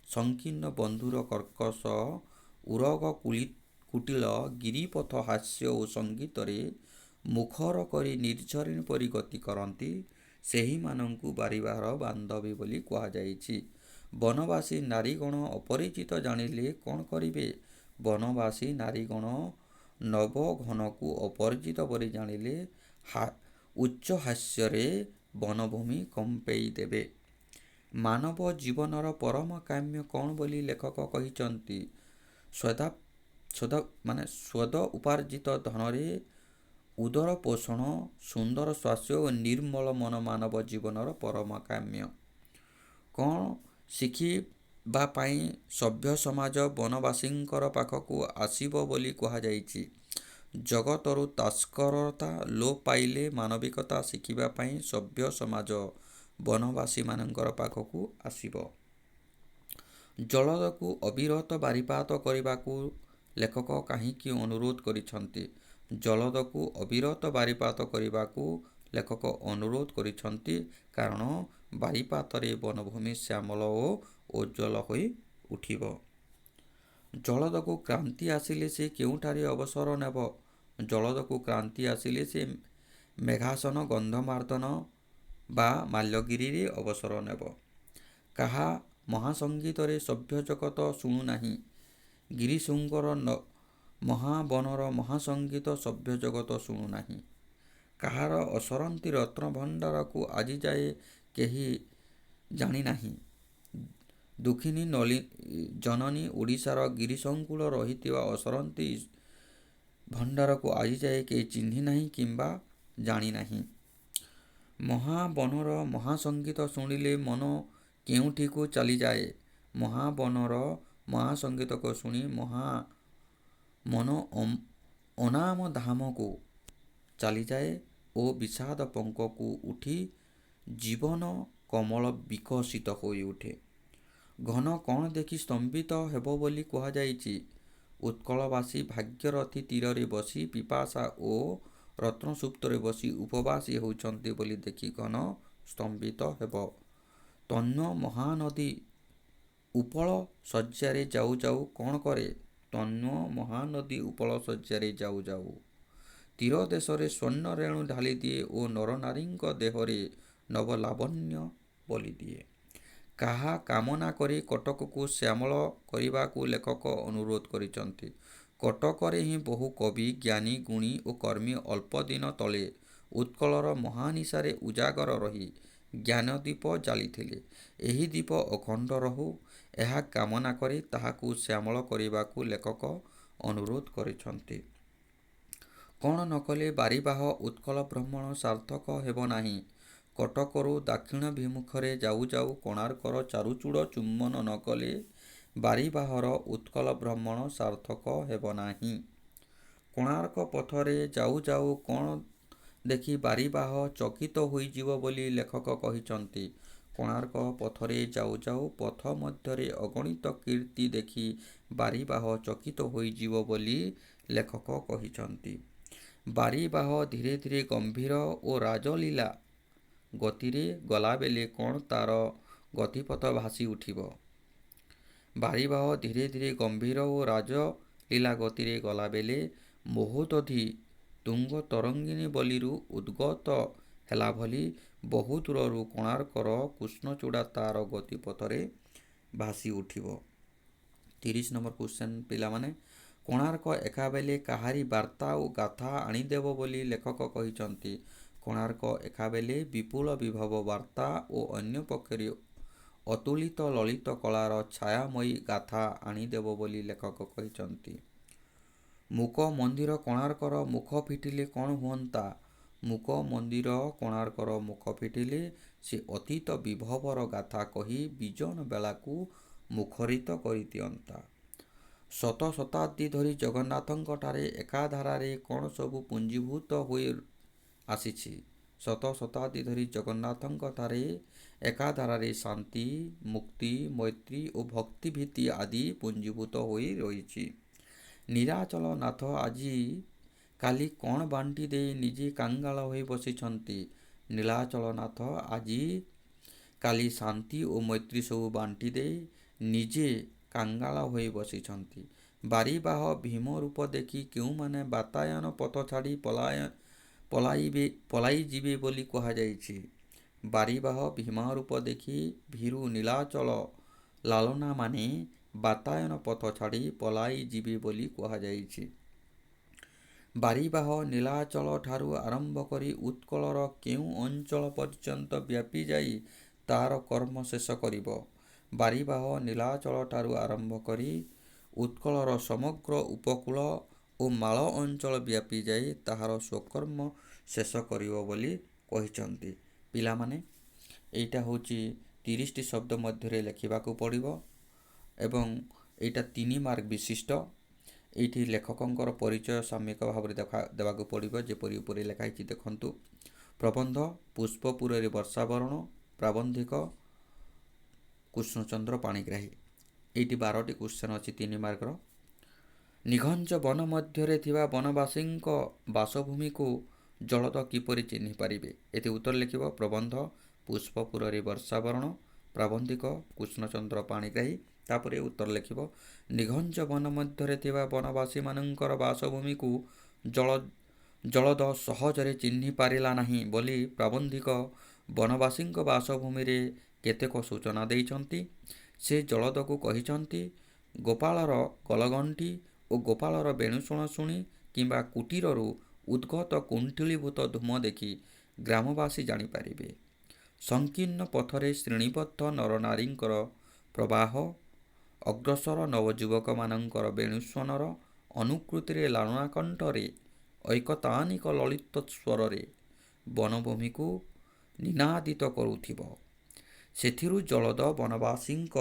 ସଂକୀର୍ଣ୍ଣ ବନ୍ଧୁର କର୍କଶ ଉରଗ କୁଟିଳ ଗିରିପଥ ହାସ୍ୟ ଓ ସଙ୍ଗୀତରେ ମୁଖର କରି ନିର୍ଝରିଣୀ ପରି ଗତି କରନ୍ତି, ସେହିମାନଙ୍କୁ ବାରିବାହର ବାନ୍ଧବୀ ବୋଲି କୁହାଯାଇଛି। ବନବାସୀ ନାରୀଗଣ ଅପରିଚିତ ଜାଣିଲେ କ'ଣ କରିବେ? ବନବାସୀ ନାରୀଗଣ ନବଘନକୁ ଅପରିଚିତ ବୋଲି ଜାଣିଲେ ଉଚ୍ଚ ହାସ୍ୟରେ ବନଭୂମି କମ୍ପେଇ ଦେବେ। ମାନବ ଜୀବନର ପରମ କାମ୍ୟ କ'ଣ ବୋଲି ଲେଖକ କହିଛନ୍ତି। ସ୍ୱଦ ଉପାର୍ଜିତ ଧନରେ ଉଦର ପୋଷଣ, ସୁନ୍ଦର ସ୍ୱାସ୍ଥ୍ୟ ଓ ନିର୍ମଳ ମନ ମାନବ ଜୀବନର ପରମ କାମ୍ୟ। କ'ଣ ଶିଖିବା ପାଇଁ ସଭ୍ୟ ସମାଜ ବନବାସୀଙ୍କର ପାଖକୁ ଆସିବ ବୋଲି କୁହାଯାଇଛି। ଜଗତରୁ ତସ୍କରତା ଲୋପ ପାଇଲେ ମାନବିକତା ଶିଖିବା ପାଇଁ ସଭ୍ୟ ସମାଜ ବନବାସୀମାନଙ୍କର ପାଖକୁ ଆସିବ। ଜଳଦକୁ ଅବିରତ ବାରିପାତ କରିବାକୁ ଲେଖକ କାହିଁକି ଅନୁରୋଧ କରିଛନ୍ତି? ଜଳଦକୁ ଅବିରତ ବାରିପାତ କରିବାକୁ ଲେଖକ ଅନୁରୋଧ କରିଛନ୍ତି କାରଣ ବାରିପାତରେ ବନଭୂମି ଶ୍ୟାମଳ ଓ ଉଜ୍ଜ୍ୱଳ ହୋଇ ଉଠିବ। ଜଳଦକୁ କ୍ରାନ୍ତି ଆସିଲେ ସେ କେଉଁଠାରେ ଅବସର ନେବ? ଜଳଦକୁ କ୍ରାନ୍ତି ଆସିଲେ ସେ ମେଘାସନ ଗନ୍ଧମାର୍ଦ୍ଦନ ବା ମାଲ୍ୟଗିରିରେ ଅବସର ନେବ। କାହା ମହାସଙ୍ଗୀତରେ ସଭ୍ୟ ଜଗତ ଶୁଣୁନାହିଁ। ଗିରିଶୃଙ୍ଗର ମହାବନର ମହାସଙ୍ଗୀତ ସଭ୍ୟ ଜଗତ ଶୁଣୁନାହିଁ। କାହାର ଅସରନ୍ତି ରତ୍ନଭଣ୍ଡାରକୁ ଆଜିଯାଏ କେହି ଜାଣିନାହିଁ। ଦୁଃଖିନୀ ଜନନୀ ଓଡ଼ିଶାର ଗିରିସଙ୍କୁଳ ରହିଥିବା ଅସରନ୍ତି ଭଣ୍ଡାରକୁ ଆଜିଯାଏ କେହି ଚିହ୍ନି ନାହିଁ କିମ୍ବା ଜାଣିନାହିଁ। ମହାବନର ମହାସଙ୍ଗୀତ ଶୁଣିଲେ ମନ କେଉଁଠିକୁ ଚାଲିଯାଏ। ମହାବନର ମହାସଙ୍ଗୀତକୁ ଶୁଣି ମନ ଅନାମ ଧାମକୁ ଚାଲିଯାଏ ଓ ବିଷାଦ ପଙ୍କକୁ ଉଠି ଜୀବନ କମଳ ବିକଶିତ ହୋଇ ଉଠେ। ଘନ କ'ଣ ଦେଖି ସ୍ତମ୍ଭିତ ହେବ ବୋଲି କୁହାଯାଇଛି। ଉତ୍କଳବାସୀ ଭାଗ୍ୟରଥୀ ତୀରରେ ବସି ପିପାସା ଓ ରତ୍ନସୁପ୍ତରେ ବସି ଉପବାସୀ ହେଉଛନ୍ତି ବୋଲି ଦେଖି ଘନ ସ୍ତମ୍ଭିତ ହେବ। ତନ୍ମ ମହାନଦୀ ଉପଳ ଶଯ୍ୟାରେ ଯାଉ ଯାଉ କ'ଣ କରେ? ତନ୍ମ ମହାନଦୀ ଉପଳ ଶଯ୍ୟାରେ ଯାଉ ଯାଉ ତୀରଦେଶରେ ସ୍ୱର୍ଣ୍ଣ ରେଣୁ ଢାଳିଦିଏ ଓ ନରନାରୀଙ୍କ ଦେହରେ ନବଲାବଣ୍ୟ ବୋଳିଦିଏ। କାହା କାମନା କରି କଟକକୁ ଶ୍ୟାମଳ କରିବାକୁ ଲେଖକ ଅନୁରୋଧ କରିଛନ୍ତି। କଟକରେ ହିଁ ବହୁ କବି, ଜ୍ଞାନୀ, ଗୁଣୀ ଓ କର୍ମୀ ଅଳ୍ପ ଦିନ ତଳେ ଉତ୍କଳର ମହାନିଶାରେ ଉଜାଗର ରହି ଜ୍ଞାନଦୀପ ଜାଳିଥିଲେ। ଏହି ଦୀପ ଅଖଣ୍ଡ ରହୁ, ଏହା କାମନା କରି ତାହାକୁ ଶ୍ୟାମଳ କରିବାକୁ ଲେଖକ ଅନୁରୋଧ କରିଛନ୍ତି। କ'ଣ ନ କଲେ ବାରିବାହ ଉତ୍କଳ ଭ୍ରମଣ ସାର୍ଥକ ହେବ ନାହିଁ। କଟକରୁ ଦାକ୍ଷିଣାଭିମୁଖରେ ଯାଉ ଯାଉ କୋଣାର୍କର ଚାରୁଚୂଡ଼ ଚୁମ୍ବନ ନ କଲେ ବାରିବାହର ଉତ୍କଳ ଭ୍ରମଣ ସାର୍ଥକ ହେବ ନାହିଁ। କୋଣାର୍କ ପଥରେ ଯାଉ ଯାଉ କ'ଣ ଦେଖି ବାରିବାହ ଚକିତ ହୋଇଯିବ ବୋଲି ଲେଖକ କହିଛନ୍ତି। କୋଣାର୍କ ପଥରେ ଯାଉ ଯାଉ ପଥ ମଧ୍ୟରେ ଅଗଣିତ କୀର୍ତ୍ତି ଦେଖି ବାରିବାହ ଚକିତ ହୋଇଯିବ ବୋଲି ଲେଖକ କହିଛନ୍ତି। ବାରିବାହ ଧୀରେ ଧୀରେ ଗମ୍ଭୀର ଓ ରାଜଲୀଳା ଗତିରେ ଗଲାବେଳେ କ'ଣ ତା'ର ଗତିପଥ ଭାସି ଉଠିବ? ବାରିବାହ ଧୀରେ ଧୀରେ ଗମ୍ଭୀର ଓ ରାଜଲୀଳା ଗତିରେ ଗଲାବେଳେ ମହୋଦଧି ତୁଙ୍ଗ ତରଙ୍ଗିଣୀ ବଲିରୁ ଉଦ୍ଗତ ହେଲା ଭଳି ବହୁ ଦୂରରୁ କୋଣାର୍କର କୃଷ୍ଣଚୂଡ଼ା ତା'ର ଗତିପଥରେ ଭାସି ଉଠିବ। 30 ନମ୍ବର କ୍ୱେଶ୍ଚନ୍ ପିଲାମାନେ, କୋଣାର୍କ ଏକାବେଳେ କାହାରି ବାର୍ତ୍ତା ଓ ଗାଥା ଆଣିଦେବ ବୋଲି ଲେଖକ କହିଛନ୍ତି? କୋଣାର୍କ ଏକାବେଳେ ବିପୁଳ ବିଭବ ବାର୍ତ୍ତା ଓ ଅନ୍ୟ ପକ୍ଷରେ ଅତୁଳିତ ଲଳିତ କଳାର ଛାୟାମୟୀ ଗାଥା ଆଣିଦେବ ବୋଲି ଲେଖକ କହିଛନ୍ତି। ମୂକ ମନ୍ଦିର କୋଣାର୍କର ମୁଖ ଫିଟିଲେ କ'ଣ ହୁଅନ୍ତା? ମୂକ ମନ୍ଦିର କୋଣାର୍କର ମୁଖ ଫିଟିଲେ ସେ ଅତୀତ ବିଭବର ଗାଥା କହି ବିଜନ ବେଳାକୁ ମୁଖରିତ କରିଦିଅନ୍ତା। ଶତ ଶତାବ୍ଦୀ ଧରି ଜଗନ୍ନାଥଙ୍କଠାରେ ଏକାଧାରାରେ କ'ଣ ସବୁ ପୁଞ୍ଜୀଭୂତ ହୋଇ ଆସିଛି? ଶତ ଶତାବ୍ଦୀ ଧରି ଜଗନ୍ନାଥଙ୍କଠାରେ ଏକାଧାରାରେ ଶାନ୍ତି, ମୁକ୍ତି, ମୈତ୍ରୀ ଓ ଭକ୍ତିଭୀତି ଆଦି ପୁଞ୍ଜୀଭୂତ ହୋଇ ରହିଛି। ନୀଳାଚଳ ନାଥ ଆଜି କାଲି କ'ଣ ବାଣ୍ଟି ଦେଇ ନିଜେ କାଙ୍ଗାଳ ହୋଇ ବସିଛନ୍ତି? ନୀଳାଚଳ ନାଥ ଆଜି କାଲି ଶାନ୍ତି ଓ ମୈତ୍ରୀ ସବୁ ବାଣ୍ଟି ଦେଇ ନିଜେ କାଙ୍ଗାଳ ହୋଇ ବସିଛନ୍ତି। ବାରିବାହ ଭୀମ ରୂପ ଦେଖି କେଉଁମାନେ ବାତାୟନ ପଥ ଛାଡ଼ି ପଳାଇଯିବେ ବୋଲି କୁହାଯାଇଛି? ବାରିବାହ ଭୀମ ରୂପ ଦେଖି ଭୀରୁ ନୀଳାଚଳ ଲାଲନାମାନେ ବାତାୟନ ପଥ ଛାଡ଼ି ପଳାଇଯିବେ ବୋଲି କୁହାଯାଇଛି। ବାରିବାହ ନୀଳାଚଳ ଠାରୁ ଆରମ୍ଭ କରି ଉତ୍କଳର କେଉଁ ଅଞ୍ଚଳ ପର୍ଯ୍ୟନ୍ତ ବ୍ୟାପି ଯାଇ ତା'ର କର୍ମ ଶେଷ କରିବ? ବାରିବାହ ନୀଳାଚଳ ଠାରୁ ଆରମ୍ଭ କରି ଉତ୍କଳର ସମଗ୍ର ଉପକୂଳ ଓ ମାଳ ଅଞ୍ଚଳ ବ୍ୟାପି ଯାଇ ତାହାର ସ୍ୱକର୍ମ ଶେଷ କରିବ ବୋଲି କହିଛନ୍ତି। ପିଲାମାନେ, ଏଇଟା ହେଉଛି 30ଟି ଶବ୍ଦ ମଧ୍ୟରେ ଲେଖିବାକୁ ପଡ଼ିବ ଏବଂ ଏଇଟା 3 ମାର୍କ ବିଶିଷ୍ଟ। ଏଇଠି ଲେଖକଙ୍କର ପରିଚୟ ସାମୟିକ ଭାବରେ ଦେବାକୁ ପଡ଼ିବ। ଯେପରି ଉପରେ ଲେଖା ହେଇଛି ଦେଖନ୍ତୁ। ପ୍ରବନ୍ଧ ପୁଷ୍ପପୁରରେ ବର୍ଷାବରଣ, ପ୍ରାବନ୍ଧିକ କୃଷ୍ଣଚନ୍ଦ୍ର ପାଣିଗ୍ରାହୀ। ଏଇଠି 12ଟି କ୍ୱେଶ୍ଚନ୍ ଅଛି 3 ମାର୍କର। ନିଘଞ୍ଚ ବନ ମଧ୍ୟରେ ଥିବା ବନବାସୀଙ୍କ ବାସଭୂମିକୁ ଜଳଦ କିପରି ଚିହ୍ନି ପାରିବେ? ଏଠି ଉତ୍ତର ଲେଖିବ ପ୍ରବନ୍ଧ ପୁଷ୍ପପୁରରେ ବର୍ଷାବରଣ, ପ୍ରାବନ୍ଧିକ କୃଷ୍ଣଚନ୍ଦ୍ର ପାଣିଗ୍ରାହୀ। ତାପରେ ଉତ୍ତର ଲେଖିବ ନିଘଞ୍ଚ ବନ ମଧ୍ୟରେ ଥିବା ବନବାସୀମାନଙ୍କର ବାସଭୂମିକୁ ଜଳଦ ସହଜରେ ଚିହ୍ନି ପାରିଲା ନାହିଁ ବୋଲି ପ୍ରାବନ୍ଧିକ ବନବାସୀଙ୍କ ବାସଭୂମିରେ କେତେକ ସୂଚନା ଦେଇଛନ୍ତି। ସେ ଜଳଦକୁ କହିଛନ୍ତି ଗୋପାଳର ଗଲଗଣ୍ଠି ଓ ଗୋପାଳର ବେଣୁଶୁଣ ଶୁଣି କିମ୍ବା କୁଟୀରରୁ ଉଦ୍ଗତ କୁଣ୍ଠିଳୀଭୂତ ଧୂମ ଦେଖି ଗ୍ରାମବାସୀ ଜାଣିପାରିବେ। ସଂକୀର୍ଣ୍ଣ ପଥରେ ଶ୍ରେଣୀବଦ୍ଧ ନରନାରୀଙ୍କର ପ୍ରବାହ, ଅଗ୍ରସର ନବଯୁବକମାନଙ୍କର ବେଣୁସ୍ୱନର ଅନୁକୃତିରେ ଲାଳନାକଣ୍ଠରେ ଐକତାନିକ ଲଳିତ ସ୍ୱରରେ ବନଭୂମିକୁ ନିନାଦିତ କରୁଥିବ। ସେଥିରୁ ଜଳଦ ବନବାସୀଙ୍କ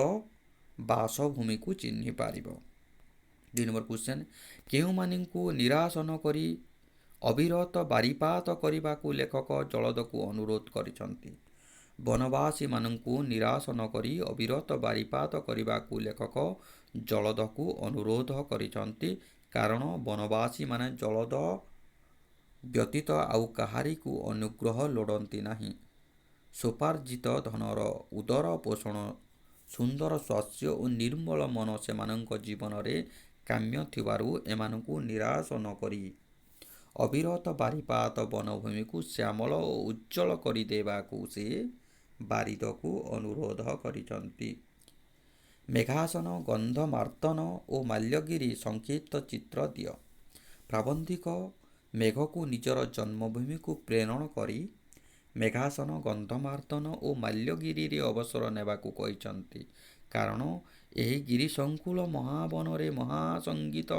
ବାସଭୂମିକୁ ଚିହ୍ନି ପାରିବ। 2 ନମ୍ବର କ୍ୱେଶ୍ଚନ୍, କେଉଁମାନଙ୍କୁ ନିରାଶ ନ କରି ଅବିରତ ବାରିପାତ କରିବାକୁ ଲେଖକ ଜଳଦକୁ ଅନୁରୋଧ କରିଛନ୍ତି? ବନବାସୀମାନଙ୍କୁ ନିରାଶ ନ କରି ଅବିରତ ବାରିପାତ କରିବାକୁ ଲେଖକ ଜଳଦକୁ ଅନୁରୋଧ କରିଛନ୍ତି। କାରଣ ବନବାସୀମାନେ ଜଳଦ ବ୍ୟତୀତ ଆଉ କାହାରିକୁ ଅନୁଗ୍ରହ ଲୋଡ଼ନ୍ତି ନାହିଁ। ସ୍ୱୋପାର୍ଜିତ ଧନର ଉଦର ପୋଷଣ, ସୁନ୍ଦର ସ୍ୱାସ୍ଥ୍ୟ ଓ ନିର୍ମଳ ମନ ସେମାନଙ୍କ ଜୀବନରେ କାମ୍ୟ ଥିବାରୁ ଏମାନଙ୍କୁ ନିରାଶ ନ କରି ଅବିରତ ବାରିପାତ ବନଭୂମିକୁ ଶ୍ୟାମଳ ଓ ଉଜ୍ଜ୍ୱଳ କରିଦେବାକୁ ସେ ବାରିଦକୁ ଅନୁରୋଧ କରିଛନ୍ତି। ମେଘାସନ, ଗନ୍ଧମାର୍ତ୍ତନ ଓ ମାଲ୍ୟଗିରି ସଂକ୍ଷିପ୍ତ ଚିତ୍ର ଦିଅ। ପ୍ରାବନ୍ଧିକ ମେଘକୁ ନିଜର ଜନ୍ମଭୂମିକୁ ପ୍ରେରଣ କରି ମେଘାସନ, ଗନ୍ଧମାର୍ତ୍ତନ ଓ ମାଲ୍ୟଗିରିରେ ଅବସର ନେବାକୁ କହିଛନ୍ତି। କାରଣ ଏହି ଗିରିସଙ୍କୁଳ ମହାବନରେ ମହାସଙ୍ଗୀତ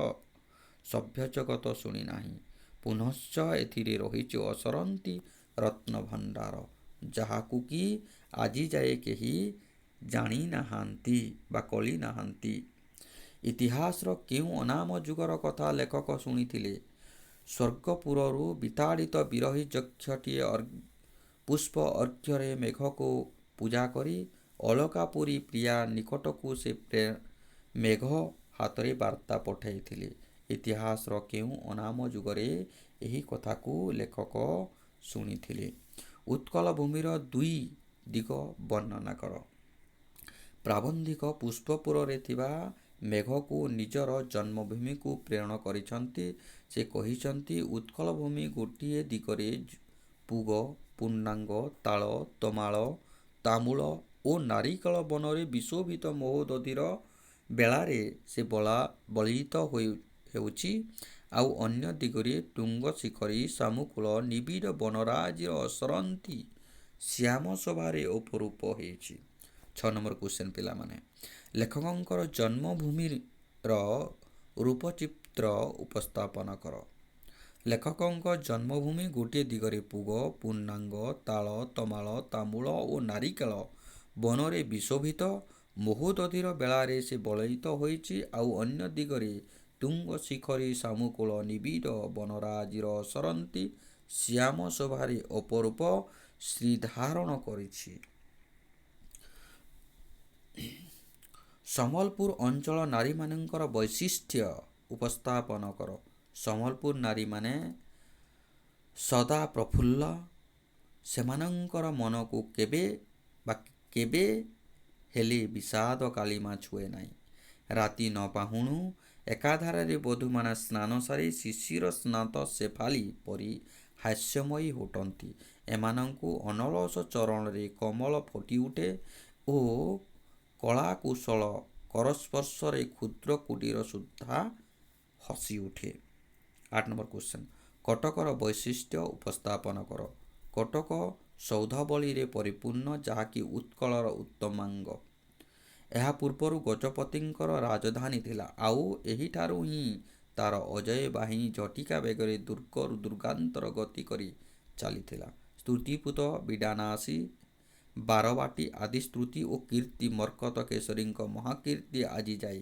ସଭ୍ୟଜଗତ ଶୁଣିନାହିଁ। ପୁନଶ୍ଚ ଏଥିରେ ରହିଛି ଅସରନ୍ତି ରତ୍ନଭଣ୍ଡାର, ଯାହାକୁ କି ଆଜିଯାଏ କେହି ଜାଣିନାହାନ୍ତି ବା କଳିନାହାନ୍ତି। ଇତିହାସର କେଉଁ ଅନାମ ଯୁଗର କଥା ଲେଖକ ଶୁଣିଥିଲେ? ସ୍ୱର୍ଗପୁରରୁ ବିତାଡ଼ିତ ବିରହୀ ଯକ୍ଷଟିଏ ପୁଷ୍ପ ଅର୍ଘ୍ୟରେ ମେଘକୁ ପୂଜା କରି ଅଳକାପୁରୀ ପ୍ରିୟା ନିକଟକୁ ସେ ମେଘ ହାତରେ ବାର୍ତ୍ତା ପଠାଇଥିଲେ। ଇତିହାସର କେଉଁ ଅନାମ ଯୁଗରେ ଏହି କଥାକୁ ଲେଖକ ଶୁଣିଥିଲେ? ଉତ୍କଳ ଭୂମିର 2 ଦିଗ ବର୍ଣ୍ଣନା କର। ପ୍ରାବନ୍ଧିକ ପୁଷ୍ପପୁରରେ ଥିବା ମେଘକୁ ନିଜର ଜନ୍ମଭୂମିକୁ ପ୍ରେରଣ କରିଛନ୍ତି। ସେ କହିଛନ୍ତି ଉତ୍କଳ ଭୂମି ଗୋଟିଏ ଦିଗରେ ପୂବ ପୂର୍ଣ୍ଣାଙ୍ଗ, ତାଳ, ତମାଳ, ତାମୁଳ ଓ ନାରିକେଳ ବନରେ ବିଶୋଭିତ ମହୋଦଧିର ବେଳାରେ ସେ ବଳିତ ହେଉଛି, ଆଉ ଅନ୍ୟ ଦିଗରେ ତୁଙ୍ଗ ଶିଖରୀ ଶାମୁକୁଳ ନିବିଡ଼ ବନରାଜିର ଅସରନ୍ତି ଶ୍ୟାମ ଶୋଭାରେ ଅପରୂପ ହୋଇଛି। 6 ନମ୍ବର କ୍ୱେଶ୍ଚନ୍ ପିଲାମାନେ, ଲେଖକଙ୍କର ଜନ୍ମଭୂମିର ରୂପଚିତ୍ର ଉପସ୍ଥାପନ କର। ଲେଖକଙ୍କ ଜନ୍ମଭୂମି ଗୋଟିଏ ଦିଗରେ ପୁଗ, ପୂର୍ଣ୍ଣାଙ୍ଗ, ତାଳ, ତମାଳ, ତାମୁଳ ଓ ନାରିକେଳ ବନରେ ବିଶୋଭିତ ମହୋଦଧିର ବେଳାରେ ସେ ବଳିତ ହୋଇଛି, ଆଉ ଅନ୍ୟ ଦିଗରେ ତୁଙ୍ଗ ଶିଖରୀ ଶାମୁକୁଳ ନିବିଡ଼ ବନରାଜିର ଅସରନ୍ତି ଶ୍ୟାମ ଶୋଭାରେ ଅପରୂପ ଶ୍ରୀଧାରଣ କରିଛି। ସମ୍ବଲପୁର ଅଞ୍ଚଳ ନାରୀମାନଙ୍କର ବୈଶିଷ୍ଟ୍ୟ ଉପସ୍ଥାପନ କର। ସମ୍ବଲପୁର ନାରୀମାନେ ସଦା ପ୍ରଫୁଲ୍ଲ, ସେମାନଙ୍କର ମନକୁ କେବେ ହେଲେ ବିଷାଦ କାଳିମା ଛୁଏ ନାହିଁ। ରାତି ନ ପାହୁଣୁ ଏକାଧାରରେ ବଧୂମାନେ ସ୍ନାନ ସାରି ଶିଶିର ସ୍ନାତ ଶେଫାଳି ପରି ହାସ୍ୟମୟୀ ହୋଟନ୍ତି। ଏମାନଙ୍କୁ ଅନଳସ ଚରଣରେ କମଳ ଫୁଟିଉଠେ ଓ କଳାକୁଶଳ କରସ୍ପର୍ଶରେ କ୍ଷୁଦ୍ର କୁଟୀର ସୁଦ୍ଧା ହସି ଉଠେ। 8 ନମ୍ବର କ୍ୱେଶ୍ଚନ୍, କଟକର ବୈଶିଷ୍ଟ୍ୟ ଉପସ୍ଥାପନ କର। କଟକ ସୌଧାବଳୀରେ ପରିପୂର୍ଣ୍ଣ, ଯାହାକି ଉତ୍କଳର ଉତ୍ତମାଙ୍ଗ। ଏହା ପୂର୍ବରୁ ଗଜପତିଙ୍କର ରାଜଧାନୀ ଥିଲା, ଆଉ ଏହିଠାରୁ ହିଁ ତାର ଅଜୟ ବାହିନୀ ଝଟିକା ବେଗରେ ଦୁର୍ଗରୁ ଦୁର୍ଗାନ୍ତର ଗତି କରି ଚାଲିଥିଲା। ସ୍ତୁତିପୂତ ବିଡ଼ାନାସୀ, ବାରବାଟୀ ଆଦି ସ୍ତୁତି ଓ କୀର୍ତ୍ତି ମର୍କତ କେଶରୀଙ୍କ ମହାକୀର୍ତ୍ତି ଆଜି ଯାଏ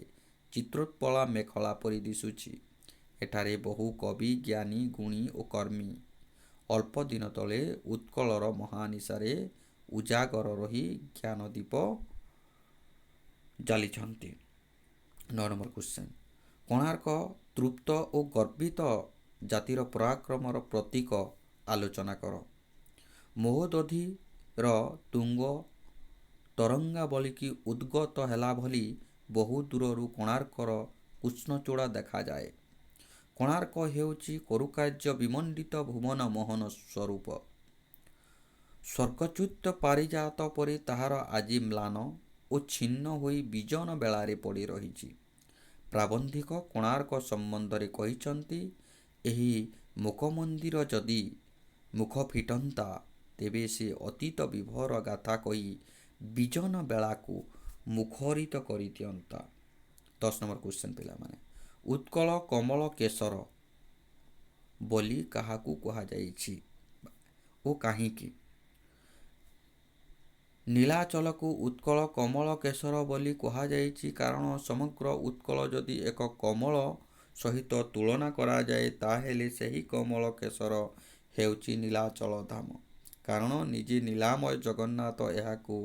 ଚିତ୍ରୋତ୍ପଳା ମେଖଳା ପରି ଦିଶୁଛି। ଏଠାରେ ବହୁ କବି, ଜ୍ଞାନୀ, ଗୁଣୀ ଓ କର୍ମୀ ଅଳ୍ପ ଦିନ ତଳେ ଉତ୍କଳର ମହାନିଶାରେ ଉଜାଗର ରହି ଜ୍ଞାନଦୀପ ଜାଳିଛନ୍ତି। 9 ନମ୍ବର କ୍ୱେଶ୍ଚନ୍, କୋଣାର୍କ ତୃପ୍ତ ଓ ଗର୍ବିତ ଜାତିର ପରାକ୍ରମର ପ୍ରତୀକ ଆଲୋଚନା କର। ମହୋଦଧିର ତୁଙ୍ଗ ତରଙ୍ଗାବଳୀ ଉଦ୍ଗତ ହେଲା ଭଳି ବହୁ ଦୂରରୁ କୋଣାର୍କର କୃଷ୍ଣଚୂଡ଼ା ଦେଖାଯାଏ। କୋଣାର୍କ ହେଉଛି କରୁକାର୍ଯ୍ୟ ବିମଣ୍ଡିତ ଭୁବନ ମୋହନ ସ୍ୱରୂପ। ସ୍ୱର୍ଗଚ୍ୟୁତ ପାରିଜାତ ପରି ତାହାର ଆଜି ମ୍ଳାନ ଓ ଛିନ୍ନ ହୋଇ ବିଜନ ବେଳାରେ ପଡ଼ି ରହିଛି। ପ୍ରାବନ୍ଧିକ କୋଣାର୍କ ସମ୍ବନ୍ଧରେ କହିଛନ୍ତି, ଏହି ମୁକମନ୍ଦିର ଯଦି ମୁଖ ଫିଟନ୍ତା, ତେବେ ସେ ଅତୀତ ବିଭୋର ଗାଥା କହି ବିଜନ ବେଳାକୁ ମୁଖରିତ କରିଦିଅନ୍ତା। 10 ନମ୍ବର କ୍ୱେଶ୍ଚନ୍ ପିଲାମାନେ, ଉତ୍କଳ କମଳ କେଶର ବୋଲି କାହାକୁ କୁହାଯାଇଛି ଓ କାହିଁକି? ନୀଳାଚଳକୁ ଉତ୍କଳ କମଳ କେଶର ବୋଲି କୁହାଯାଇଛି କାରଣ ସମଗ୍ର ଉତ୍କଳ ଯଦି ଏକ କମଳ ସହିତ ତୁଳନା କରାଯାଏ, ତାହେଲେ ସେହି କମଳ କେଶର ହେଉଛି ନୀଳାଚଳ ଧାମ। କାରଣ ନିଜେ ନୀଳାମୟ ଜଗନ୍ନାଥ ଏହାକୁ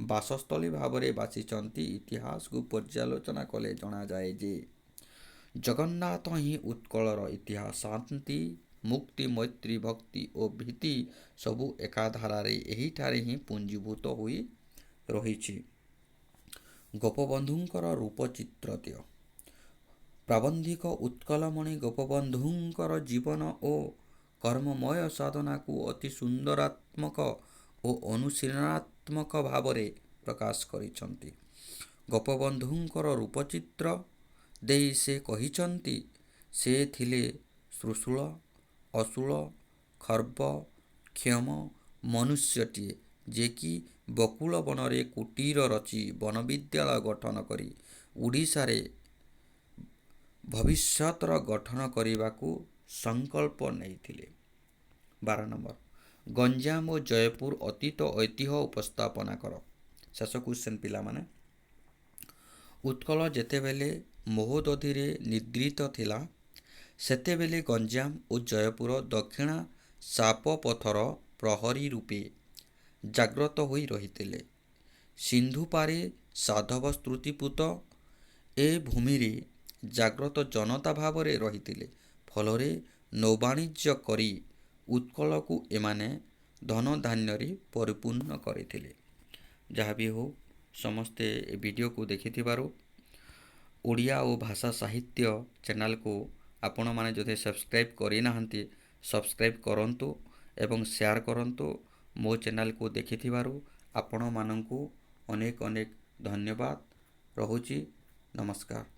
ବାସସ୍ଥଳୀ ଭାବରେ ବାଛିଛନ୍ତି। ଇତିହାସକୁ ପର୍ଯ୍ୟାଲୋଚନା କଲେ ଜଣାଯାଏ ଯେ, ଜଗନ୍ନାଥ ହିଁ ଉତ୍କଳର ଇତିହାସ। ଶାନ୍ତି, ମୁକ୍ତି, ମୈତ୍ରୀ, ଭକ୍ତି ଓ ଭୀତି ସବୁ ଏକାଧାରାରେ ଏହିଠାରେ ହିଁ ପୁଞ୍ଜୀଭୂତ ହୋଇ ରହିଛି। ଗୋପବନ୍ଧୁଙ୍କର ରୂପଚିତ୍ର ଦିଅ। ପ୍ରାବନ୍ଧିକ ଉତ୍କଳମଣି ଗୋପବନ୍ଧୁଙ୍କର ଜୀବନ ଓ କର୍ମମୟ ସାଧନାକୁ ଅତି ସୁନ୍ଦରାତ୍ମକ ଓ ଅନୁଶୀଳନାତ୍ମକ ଭାବରେ ପ୍ରକାଶ କରିଛନ୍ତି। ଗୋପବନ୍ଧୁଙ୍କର ରୂପଚିତ୍ର ଦେଇ ସେ କହିଛନ୍ତି, ସେ ଥିଲେ ସୁଶୀଳ, ଅଶୂଳ, ଖର୍ବ, କ୍ଷମ ମନୁଷ୍ୟଟିଏ, ଯେ କି ବକୁଳ ବନରେ କୁଟୀର ରଚି ବନବିଦ୍ୟାଳୟ ଗଠନ କରି ଓଡ଼ିଶାରେ ଭବିଷ୍ୟତର ଗଠନ କରିବାକୁ ସଂକଳ୍ପ ନେଇଥିଲେ। 12 ନମ୍ବର, ଗଞ୍ଜାମ ଓ ଜୟପୁର ଅତୀତ ଐତିହ୍ୟ ଉପସ୍ଥାପନା କର। ଶେଷ କ୍ୱେଶ୍ଚନ୍ ପିଲାମାନେ, ଉତ୍କଳ ଯେତେବେଳେ ମହୋଦଧିରେ ନିଦ୍ରିତ ଥିଲା, ସେତେବେଳେ ଗଞ୍ଜାମ ଓ ଜୟପୁର ଦକ୍ଷିଣା ସାପପଥର ପ୍ରହରୀ ରୂପେ ଜାଗ୍ରତ ହୋଇ ରହିଥିଲେ। ସିନ୍ଧୁପାରେ ସାଧବ ସ୍ତୁତିପୂତ ଏ ଭୂମିରେ ଜାଗ୍ରତ ଜନତା ଭାବରେ ରହିଥିଲେ। ଫଳରେ ନୌବାଣିଜ୍ୟ କରି ଉତ୍କଳକୁ ଏମାନେ ଧନଧାନ୍ୟରେ ପରିପୂର୍ଣ୍ଣ କରିଥିଲେ। ଯାହା ବି ହେଉ, ସମସ୍ତେ ଏ ଭିଡ଼ିଓକୁ ଦେଖିଥିବାରୁ ଓଡ଼ିଆ ଓ ଭାଷା ସାହିତ୍ୟ ଚ୍ୟାନେଲକୁ ଆପଣମାନେ ଯଦି ସବସ୍କ୍ରାଇବ୍ କରିନାହାନ୍ତି, ସବସ୍କ୍ରାଇବ୍ କରନ୍ତୁ ଏବଂ ସେୟାର କରନ୍ତୁ ମୋ ଚ୍ୟାନେଲକୁ ଦେଖିଥିବାରୁ ଆପଣମାନଙ୍କୁ ଅନେକ ଅନେକ ଧନ୍ୟବାଦ। ରହୁଛି। ନମସ୍କାର।